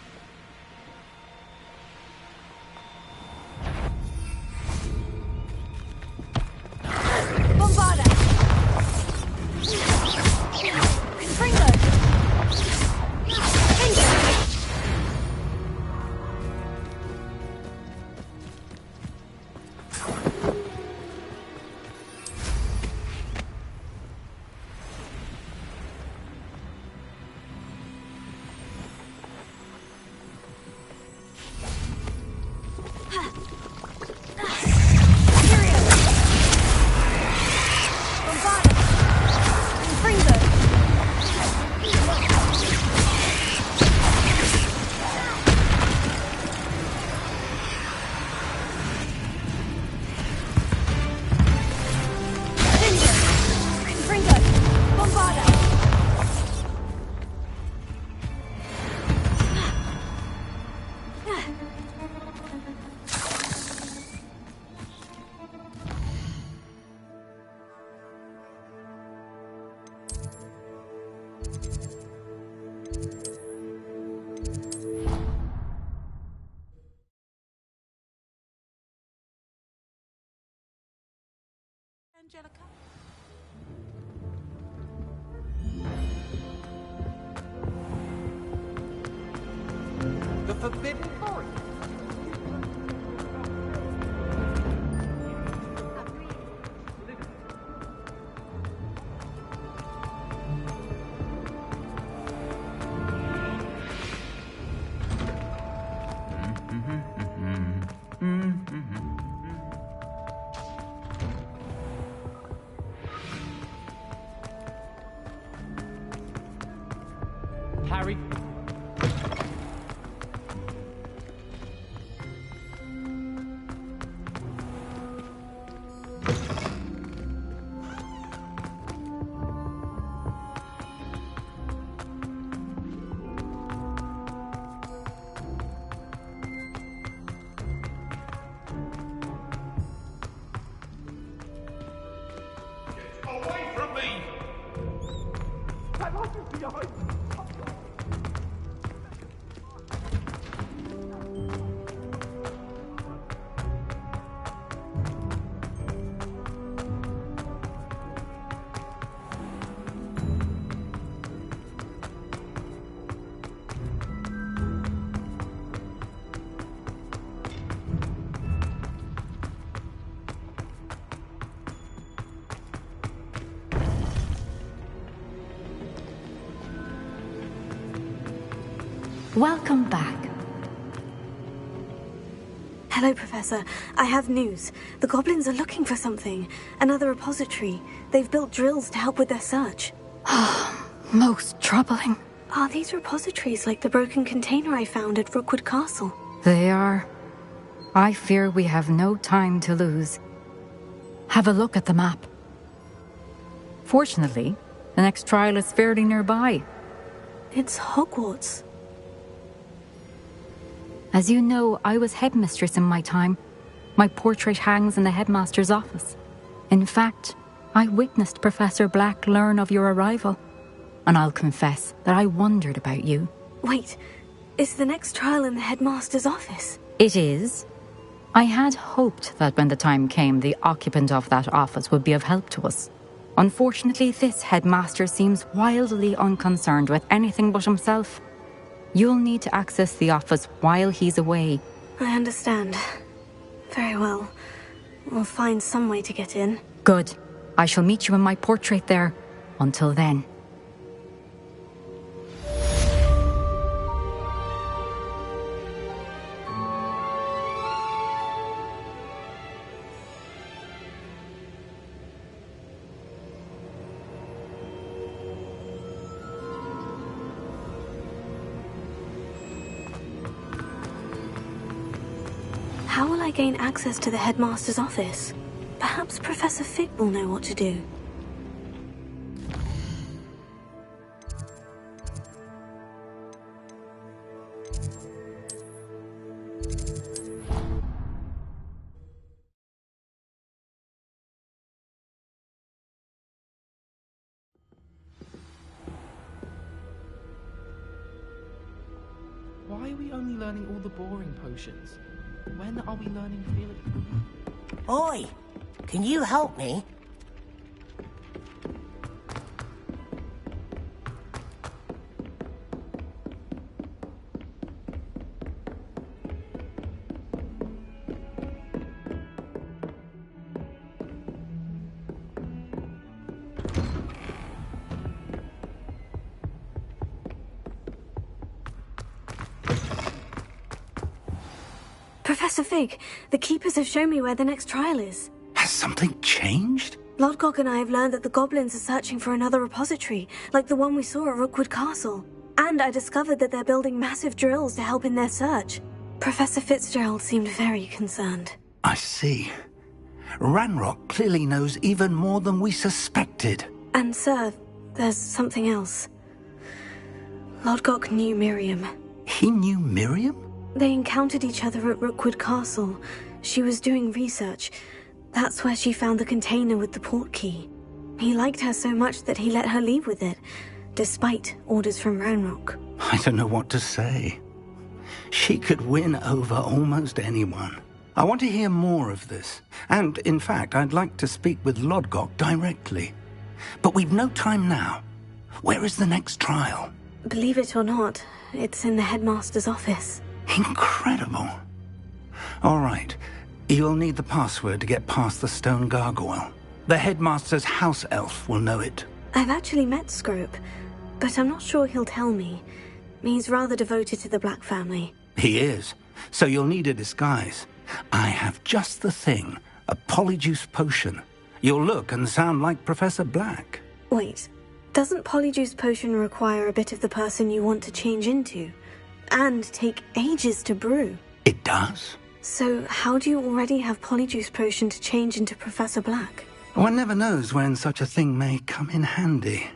Angelica? The Forbidden Forest. Harry. Away from me! That light is behind you. Welcome back. Hello, Professor. I have news. The goblins are looking for something. Another repository. They've built drills to help with their search. Most troubling. Are these repositories like the broken container I found at Rookwood Castle? They are. I fear we have no time to lose. Have a look at the map. Fortunately, the next trial is fairly nearby. It's Hogwarts. As you know, I was headmistress in my time. My portrait hangs in the headmaster's office. In fact, I witnessed Professor Black learn of your arrival. And I'll confess that I wondered about you. Wait, is the next trial in the headmaster's office? It is. I had hoped that when the time came, the occupant of that office would be of help to us. Unfortunately, this headmaster seems wildly unconcerned with anything but himself. You'll need to access the office while he's away. I understand. Very well. We'll find some way to get in. Good. I shall meet you in my portrait there. Until then. How will I gain access to the headmaster's office? Perhaps Professor Fig will know what to do. Why are we only learning all the boring potions? When are we learning feeling? Oi! Can you help me? Professor Fig, the Keepers have shown me where the next trial is. Has something changed? Lodgok and I have learned that the goblins are searching for another repository, like the one we saw at Rookwood Castle. And I discovered that they're building massive drills to help in their search. Professor Fitzgerald seemed very concerned. I see. Ranrock clearly knows even more than we suspected. And sir, there's something else. Lodgok knew Miriam. He knew Miriam? They encountered each other at Rookwood Castle. She was doing research. That's where she found the container with the port key. He liked her so much that he let her leave with it, despite orders from Ranrock. I don't know what to say. She could win over almost anyone. I want to hear more of this. And, in fact, I'd like to speak with Lodgok directly. But we've no time now. Where is the next trial? Believe it or not, it's in the headmaster's office. Incredible. All right. You'll need the password to get past the stone gargoyle. The headmaster's house elf will know it. I've actually met Scrope, but I'm not sure he'll tell me. He's rather devoted to the Black family. He is. So you'll need a disguise. I have just the thing. A polyjuice potion. You'll look and sound like Professor Black. Wait, doesn't polyjuice potion require a bit of the person you want to change into? And take ages to brew? It does. So how do you already have polyjuice potion to change into Professor Black? One never knows when such a thing may come in handy.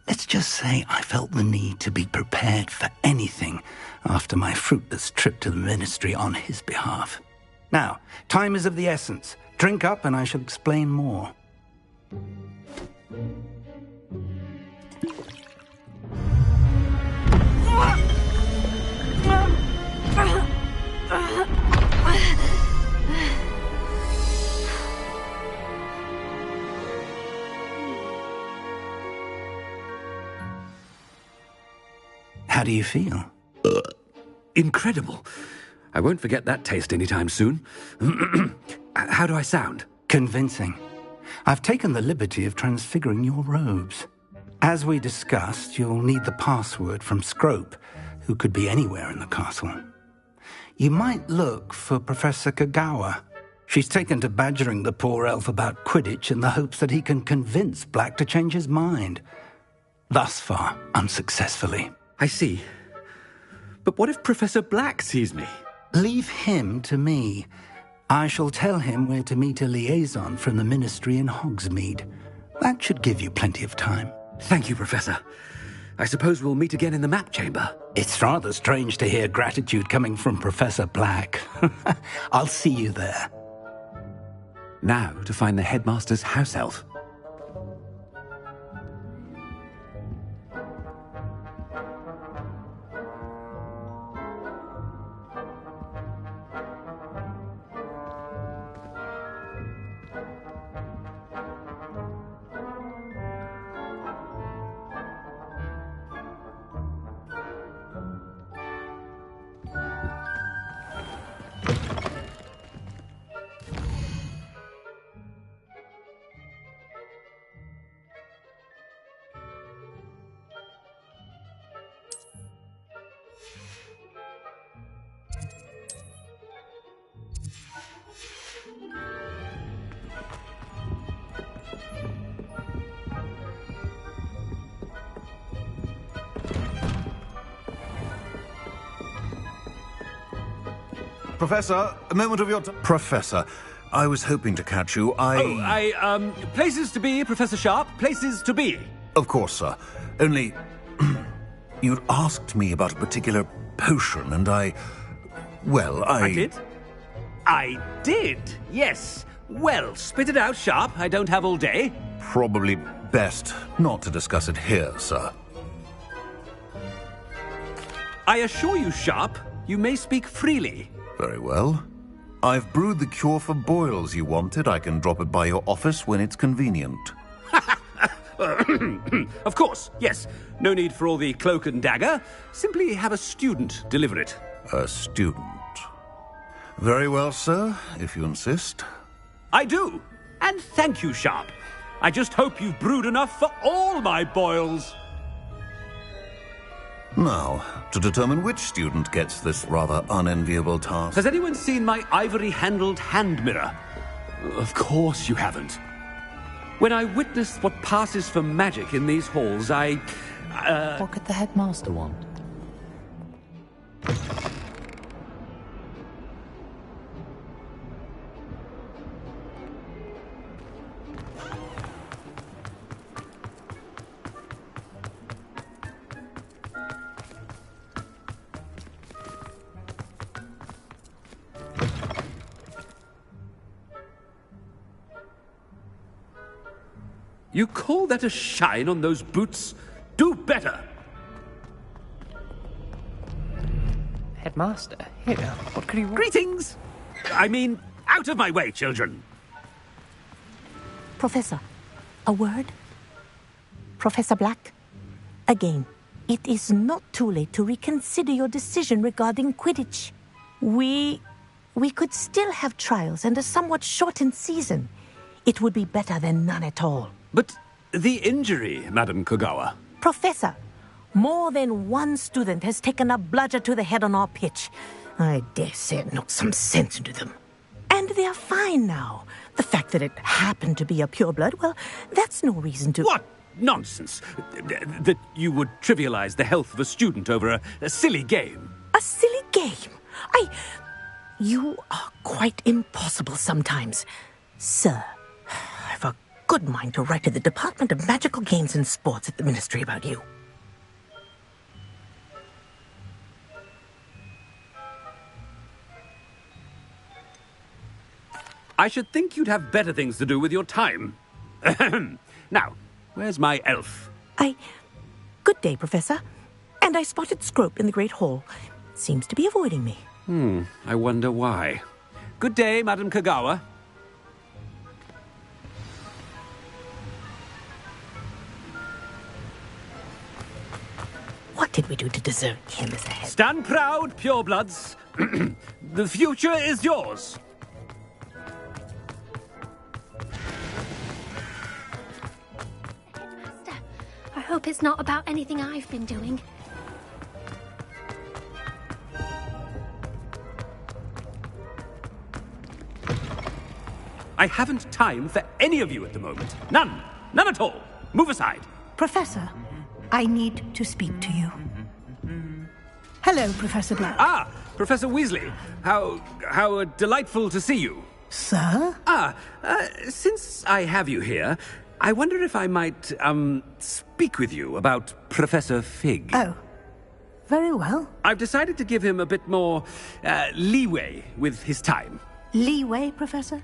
Let's just say I felt the need to be prepared for anything after my fruitless trip to the Ministry on his behalf. Now, time is of the essence. Drink up and I shall explain more. How do you feel? Incredible. I won't forget that taste anytime soon. How do I sound? Convincing. I've taken the liberty of transfiguring your robes. As we discussed, you'll need the password from Scrope, who could be anywhere in the castle. You might look for Professor Kagawa. She's taken to badgering the poor elf about Quidditch in the hopes that he can convince Black to change his mind. Thus far, unsuccessfully. I see. But what if Professor Black sees me? Leave him to me. I shall tell him where to meet a liaison from the Ministry in Hogsmeade. That should give you plenty of time. Thank you, Professor. I suppose we'll meet again in the map chamber. It's rather strange to hear gratitude coming from Professor Black. I'll see you there. Now to find the headmaster's house elf. Professor, a moment of your time. Professor, I was hoping to catch you. Places to be, Professor Sharp. Places to be. Of course, sir. Only, you'd asked me about a particular potion, and I did? I did, yes. Well, spit it out, Sharp. I don't have all day. Probably best not to discuss it here, sir. I assure you, Sharp, you may speak freely. Very well. I've brewed the cure for boils you wanted. I can drop it by your office when it's convenient. Of course, yes. No need for all the cloak and dagger. Simply have a student deliver it. A student? Very well, sir, if you insist. I do. And thank you, Sharp. I just hope you've brewed enough for all my boils. Now, to determine which student gets this rather unenviable task. Has anyone seen my ivory-handled hand mirror? Of course you haven't. When I witnessed what passes for magic in these halls, What could the headmaster want? You call that a shine on those boots? Do better! Headmaster, here, what could he want? Greetings! I mean, out of my way, children! Professor, a word? Professor Black? Again, it is not too late to reconsider your decision regarding Quidditch. We could still have trials and a somewhat shortened season. It would be better than none at all. But the injury, Madam Kogawa. Professor, more than one student has taken a bludger to the head on our pitch. I dare say it knocked some sense into them. And they're fine now. The fact that it happened to be a pureblood, well, that's no reason to... What nonsense! That you would trivialize the health of a student over a silly game. A silly game? You are quite impossible sometimes. Sir, I've a good mind to write to the Department of Magical Games and Sports at the Ministry about you. I should think you'd have better things to do with your time. Now, where's my elf? Good day, Professor. And I spotted Scrope in the Great Hall. Seems to be avoiding me. I wonder why. Good day, Madam Kogawa. What did we do to deserve him as a head? Stand proud, purebloods. The future is yours. Headmaster, I hope it's not about anything I've been doing. I haven't time for any of you at the moment. None. None at all. Move aside. Professor, I need to speak to you. Hello, Professor Black. Ah, Professor Weasley. How delightful to see you. Sir? Since I have you here, I wonder if I might, speak with you about Professor Fig. Oh, very well. I've decided to give him a bit more, leeway with his time. Leeway, Professor?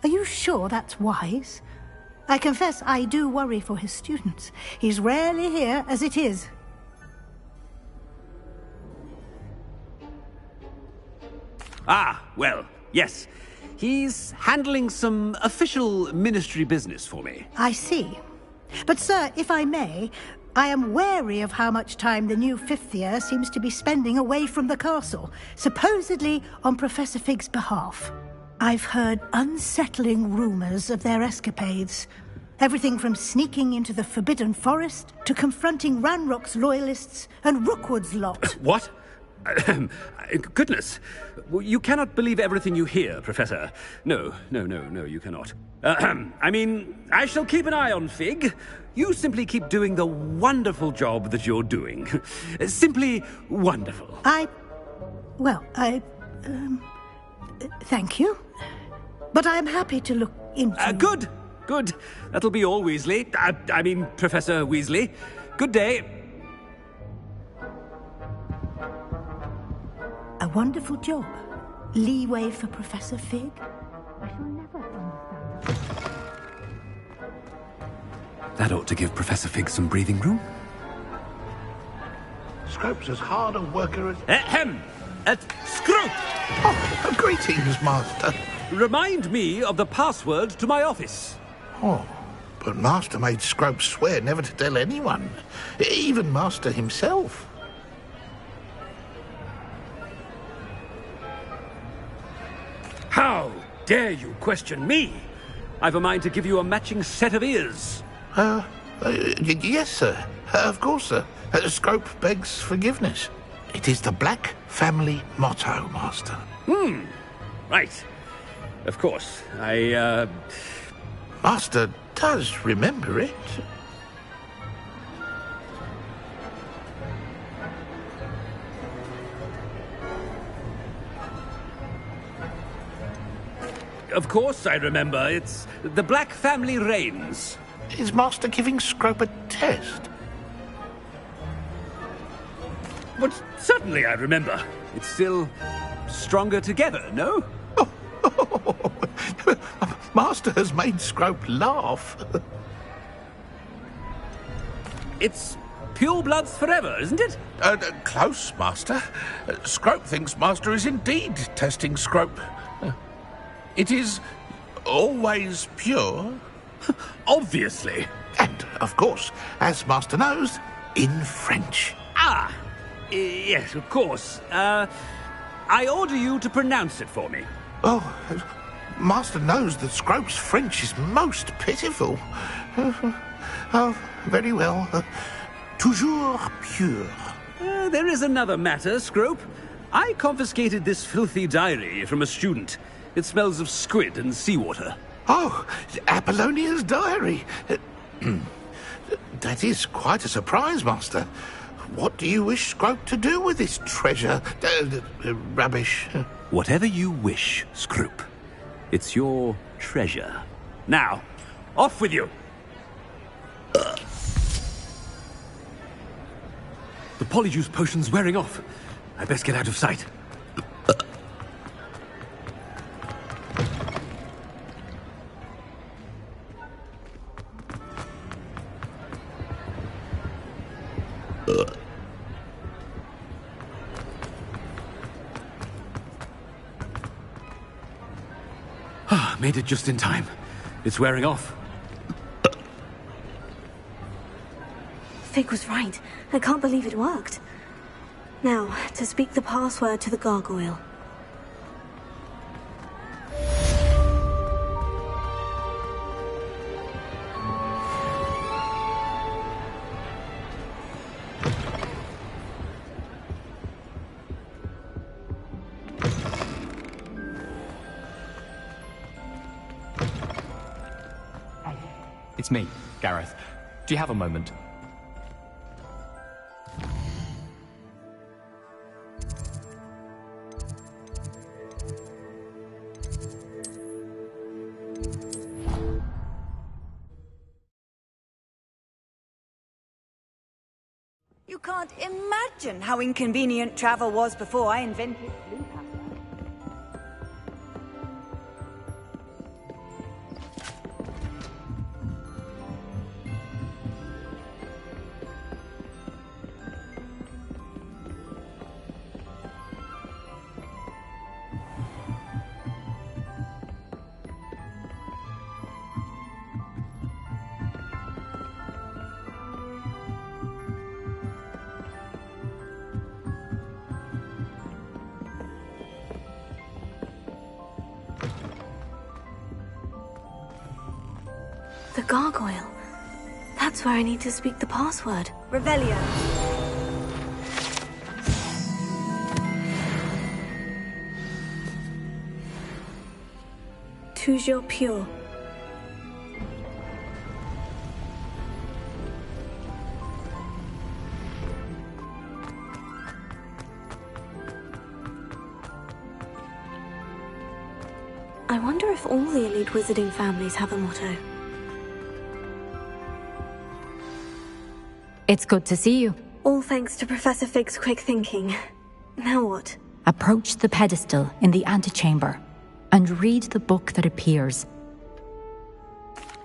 Are you sure that's wise? I confess I do worry for his students. He's rarely here as it is. Ah, well, yes. He's handling some official ministry business for me. I see. But, sir, if I may, I am wary of how much time the new fifth year seems to be spending away from the castle, supposedly on Professor Fig's behalf. I've heard unsettling rumors of their escapades. Everything from sneaking into the Forbidden Forest to confronting Ranrock's loyalists and Rookwood's lot. What? Goodness. You cannot believe everything you hear, Professor. No, you cannot. I mean, I shall keep an eye on Fig. You simply keep doing the wonderful job that you're doing. Simply wonderful. Thank you. But I am happy to look into... Good. Good. That'll be all, Weasley. I mean, Professor Weasley. Good day. A wonderful job. Leeway for Professor Fig. I shall never understand. That ought to give Professor Fig some breathing room. Scrope's as hard a worker as... Ahem! Scrope! Oh, greetings, Master. Remind me of the password to my office. Oh, but Master made Scrope swear never to tell anyone. Even Master himself. How dare you question me? I've a mind to give you a matching set of ears. Yes, sir. Of course, sir. Scrope begs forgiveness. It is the Black family motto, Master. Right. Of course. Master does remember it. Of course I remember. It's the Black family reigns. Is Master giving Scrope a test? But certainly I remember. It's still stronger together, no? Master has made Scrope laugh. It's pure bloods forever, isn't it? Close, Master. Scrope thinks Master is indeed testing Scrope. It is always pure. Obviously. And, of course, as Master knows, in French. Ah! Yes, of course. I order you to pronounce it for me. Oh, Master knows that Scrope's French is most pitiful. Oh, very well. Toujours pure. There is another matter, Scrope. I confiscated this filthy diary from a student. It smells of squid and seawater. Oh, Apollonia's diary. That is quite a surprise, Master. What do you wish Scrope to do with this treasure? Rubbish. Whatever you wish, Scrope. It's your treasure. Now, off with you. The polyjuice potion's wearing off. I best get out of sight. Made it just in time. It's wearing off. Fig was right. I can't believe it worked. Now, to speak the password to the gargoyle. It's me, Gareth. Do you have a moment? You can't imagine how inconvenient travel was before I invented blue pasta. The gargoyle. That's where I need to speak the password. Revelio. Toujours pure. I wonder if all the elite wizarding families have a motto. It's good to see you. All thanks to Professor Fig's quick thinking. Now what? Approach the pedestal in the antechamber and read the book that appears.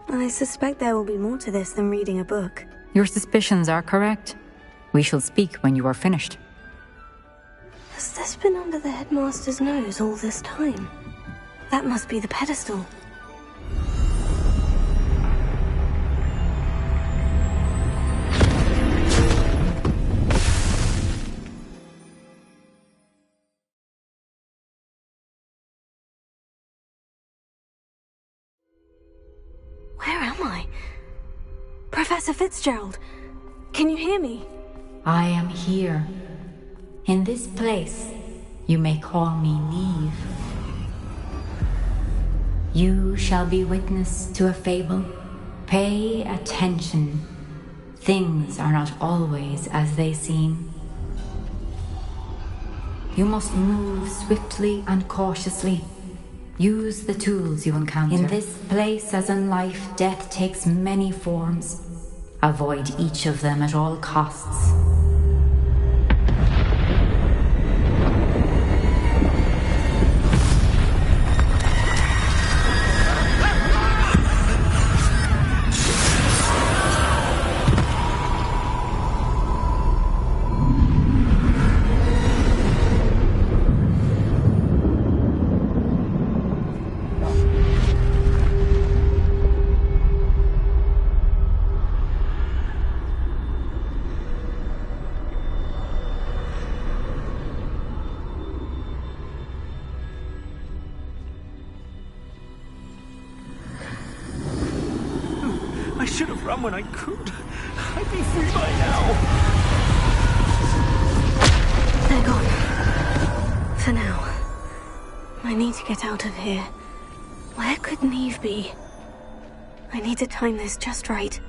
I suspect there will be more to this than reading a book. Your suspicions are correct. We shall speak when you are finished. Has this been under the headmaster's nose all this time? That must be the pedestal. Where am I? Professor Fitzgerald, can you hear me? I am here. In this place, you may call me Neve. You shall be witness to a fable. Pay attention. Things are not always as they seem. You must move swiftly and cautiously. Use the tools you encounter. In this place, as in life, death takes many forms. Avoid each of them at all costs. I should have run when I could. I'd be free by now. They're gone. For now. I need to get out of here. Where could Neve be? I need to time this just right.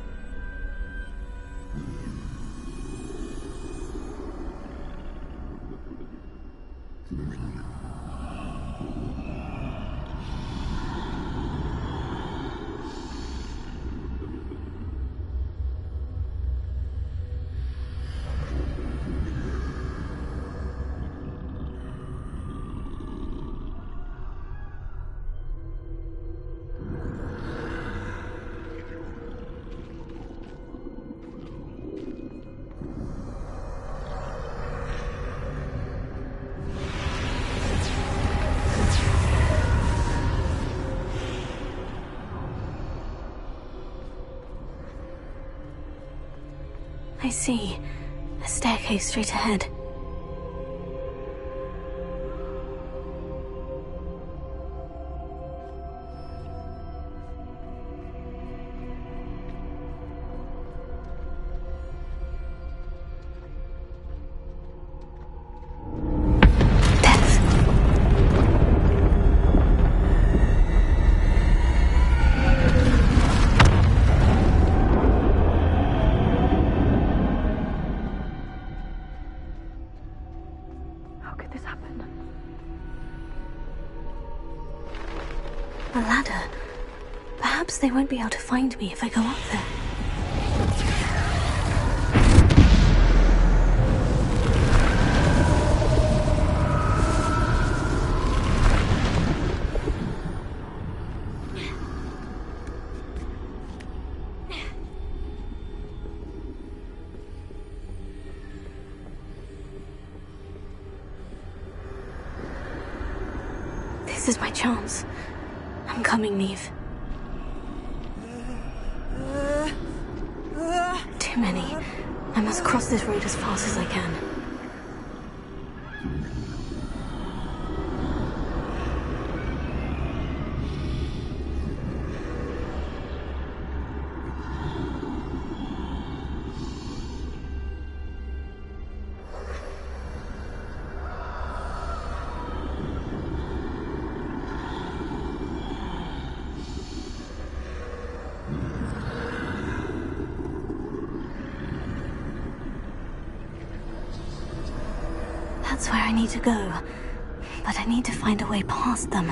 I see. A staircase straight ahead. A ladder. Perhaps they won't be able to find me if I go up there. This is my chance. I'm coming, Neve. Too many. I must cross this road as fast as I can. That's where I need to go, but I need to find a way past them.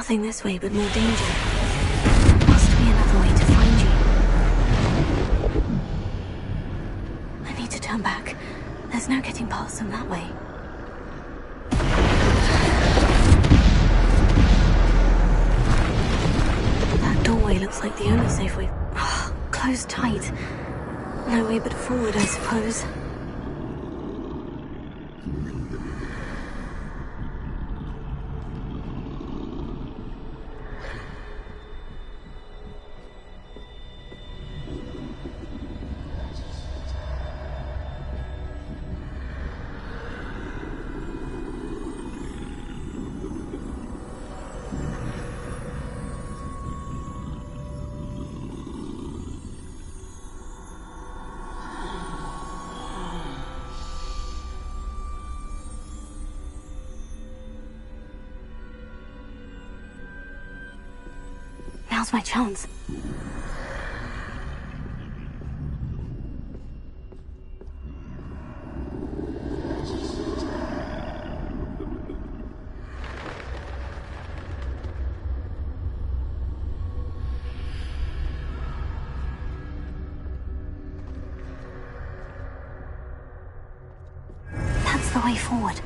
nothing this way but more danger. Must be another way to find you. I need to turn back. There's no getting past them that way. That doorway looks like the only safe way. Closed tight. No way but forward, I suppose. Now's my chance. That's the way forward.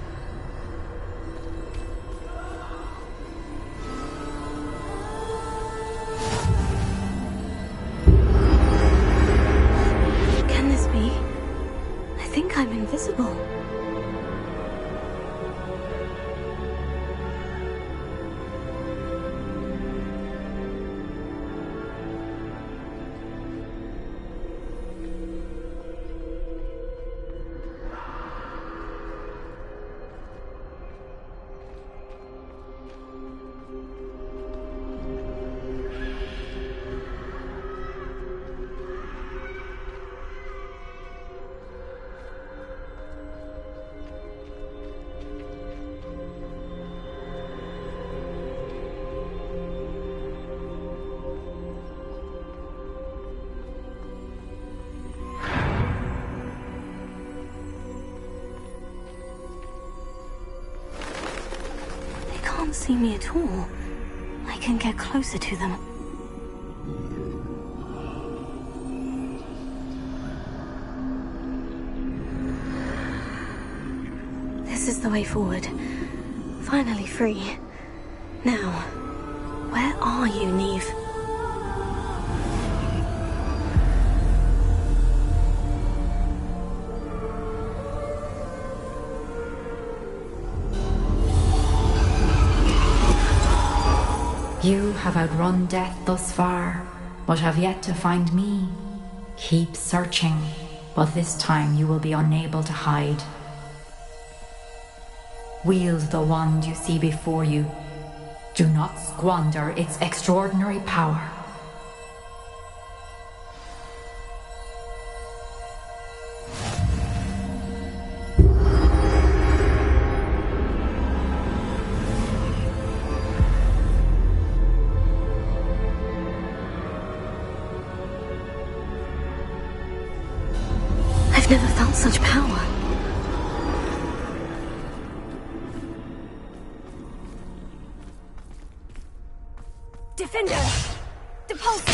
I'm invisible. Can't see me at all. I can get closer to them. This is the way forward. Finally free. Now, where are you, Neve? You have outrun death thus far, but have yet to find me. Keep searching, but this time you will be unable to hide. Wield the wand you see before you. Do not squander its extraordinary power. I've never felt such power. Defender! Depulse!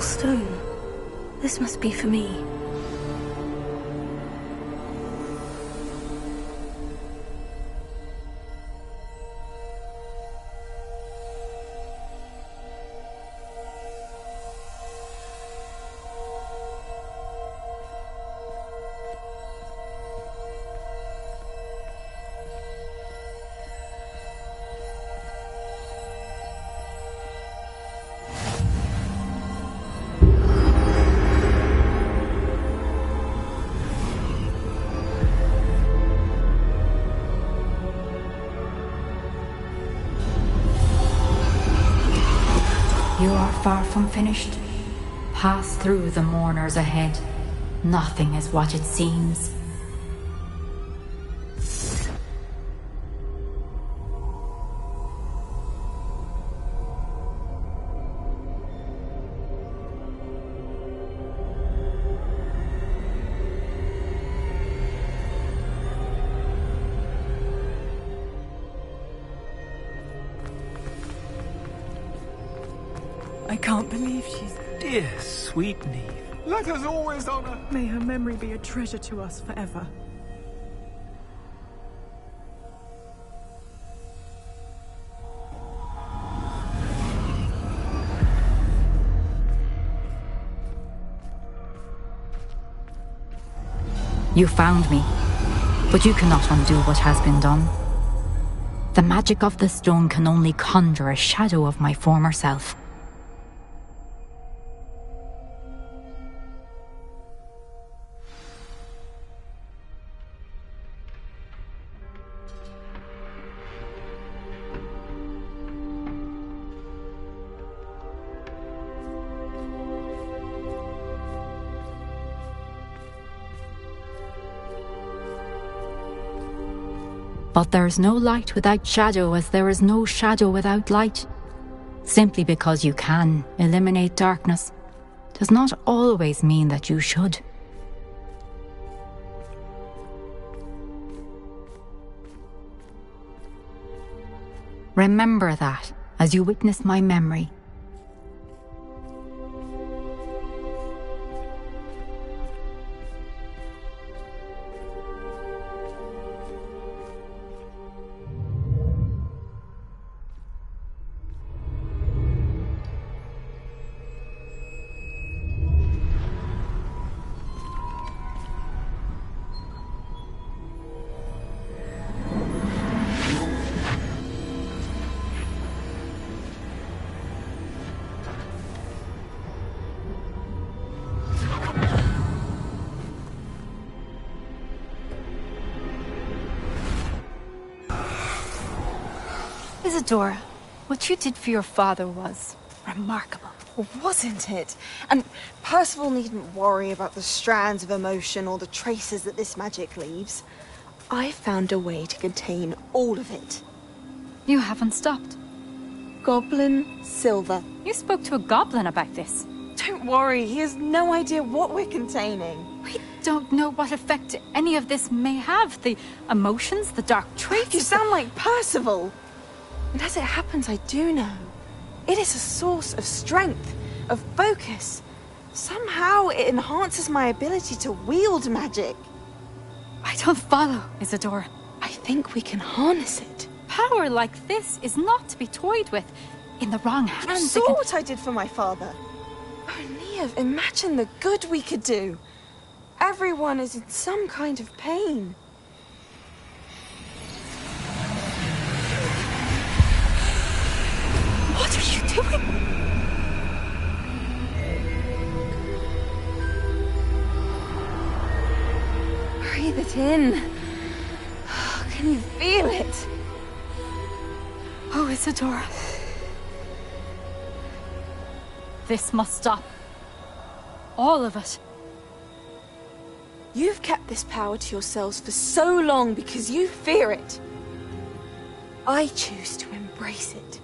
Stone. This must be for me. You are far from finished. Pass through the mourners ahead. Nothing is what it seems. I can't believe she's... Dear, sweet Neve. Let us always honor. May her memory be a treasure to us forever. You found me, but you cannot undo what has been done. The magic of the stone can only conjure a shadow of my former self. But there is no light without shadow, as there is no shadow without light. Simply because you can eliminate darkness does not always mean that you should. Remember that as you witness my memory. Isadora, what you did for your father was remarkable. Wasn't it? And Percival needn't worry about the strands of emotion or the traces that this magic leaves. I found a way to contain all of it. You haven't stopped. Goblin Silver. You spoke to a goblin about this. Don't worry, he has no idea what we're containing. We don't know what effect any of this may have. The emotions, the dark traits. You sound like Percival. And as it happens, I do know. It is a source of strength, of focus. Somehow it enhances my ability to wield magic. I don't follow, Isadora. I think we can harness it. Power like this is not to be toyed with. In the wrong hands, You saw what I did for my father. Oh, Neve, imagine the good we could do. Everyone is in some kind of pain. What are you doing? Breathe it in. Can you feel it? Oh, Isadora. This must stop. All of it. You've kept this power to yourselves for so long because you fear it. I choose to embrace it.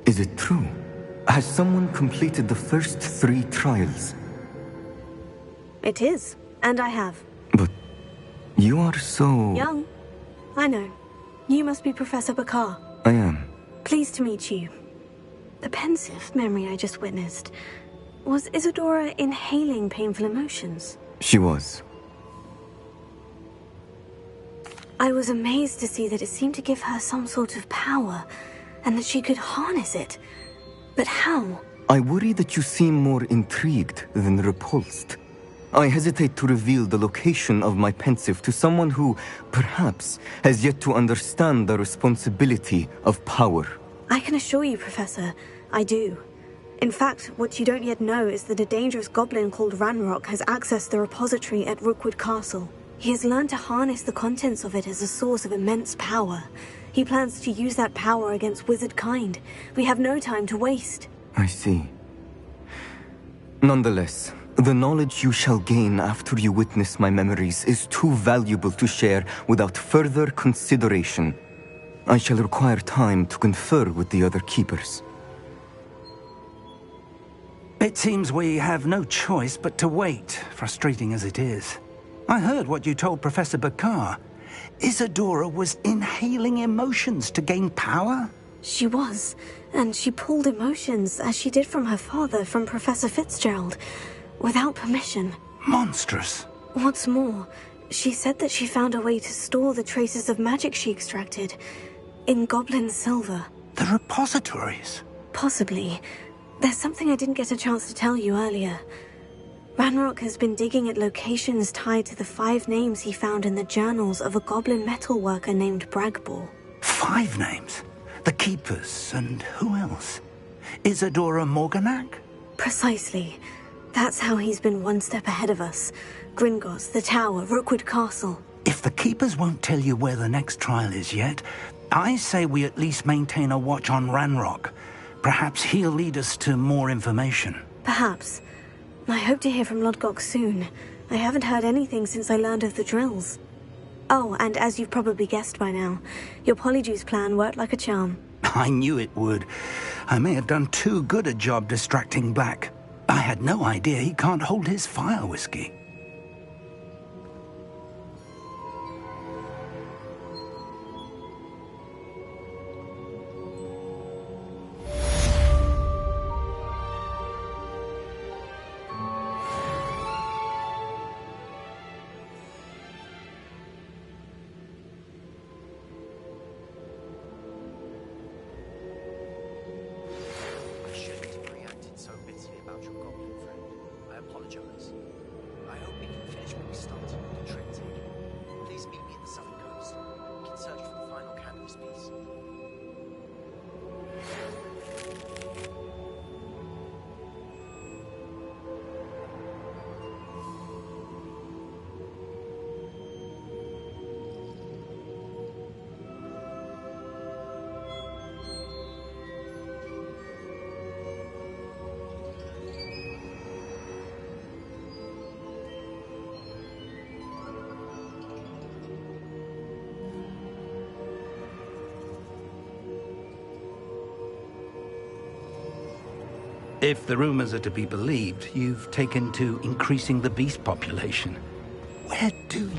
Is it true? Has someone completed the first 3 trials? It is, and I have. But you are so... Young. I know. You must be Professor Bakar. I am. Pleased to meet you. The pensive memory I just witnessed. Was Isadora inhaling painful emotions? She was. I was amazed to see that it seemed to give her some sort of power, and that she could harness it. But how? I worry that you seem more intrigued than repulsed. I hesitate to reveal the location of my pensive to someone who, perhaps, has yet to understand the responsibility of power. I can assure you, Professor, I do. In fact, what you don't yet know is that a dangerous goblin called Ranrock has accessed the repository at Rookwood Castle. He has learned to harness the contents of it as a source of immense power. He plans to use that power against wizard kind. We have no time to waste. I see. Nonetheless, the knowledge you shall gain after you witness my memories is too valuable to share without further consideration. I shall require time to confer with the other keepers. It seems we have no choice but to wait, frustrating as it is. I heard what you told Professor Bakar. Isadora was inhaling emotions to gain power? She was, and she pulled emotions, as she did from her father, from Professor Fitzgerald, without permission. Monstrous. What's more, she said that she found a way to store the traces of magic she extracted in goblin silver. The repositories? Possibly. There's something I didn't get a chance to tell you earlier. Ranrock has been digging at locations tied to the 5 names he found in the journals of a goblin metalworker named Bragball. 5 names? The Keepers, and who else? Isadora Morganac? Precisely. That's how he's been one step ahead of us. Gringotts, the Tower, Rookwood Castle. If the Keepers won't tell you where the next trial is yet, I say we at least maintain a watch on Ranrock. Perhaps he'll lead us to more information. Perhaps. I hope to hear from Lodgok soon. I haven't heard anything since I learned of the drills. Oh, and as you've probably guessed by now, your Polyjuice plan worked like a charm. I knew it would. I may have done too good a job distracting Black. I had no idea he can't hold his fire whiskey. apologize. I hope we can finish what we started with the trip taking. Please meet me at the southern coast. We can search for the final canvas piece. If the rumors are to be believed, you've taken to increasing the beast population. Where do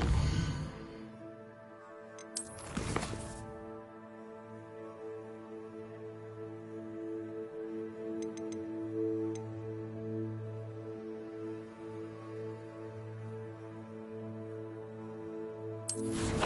you...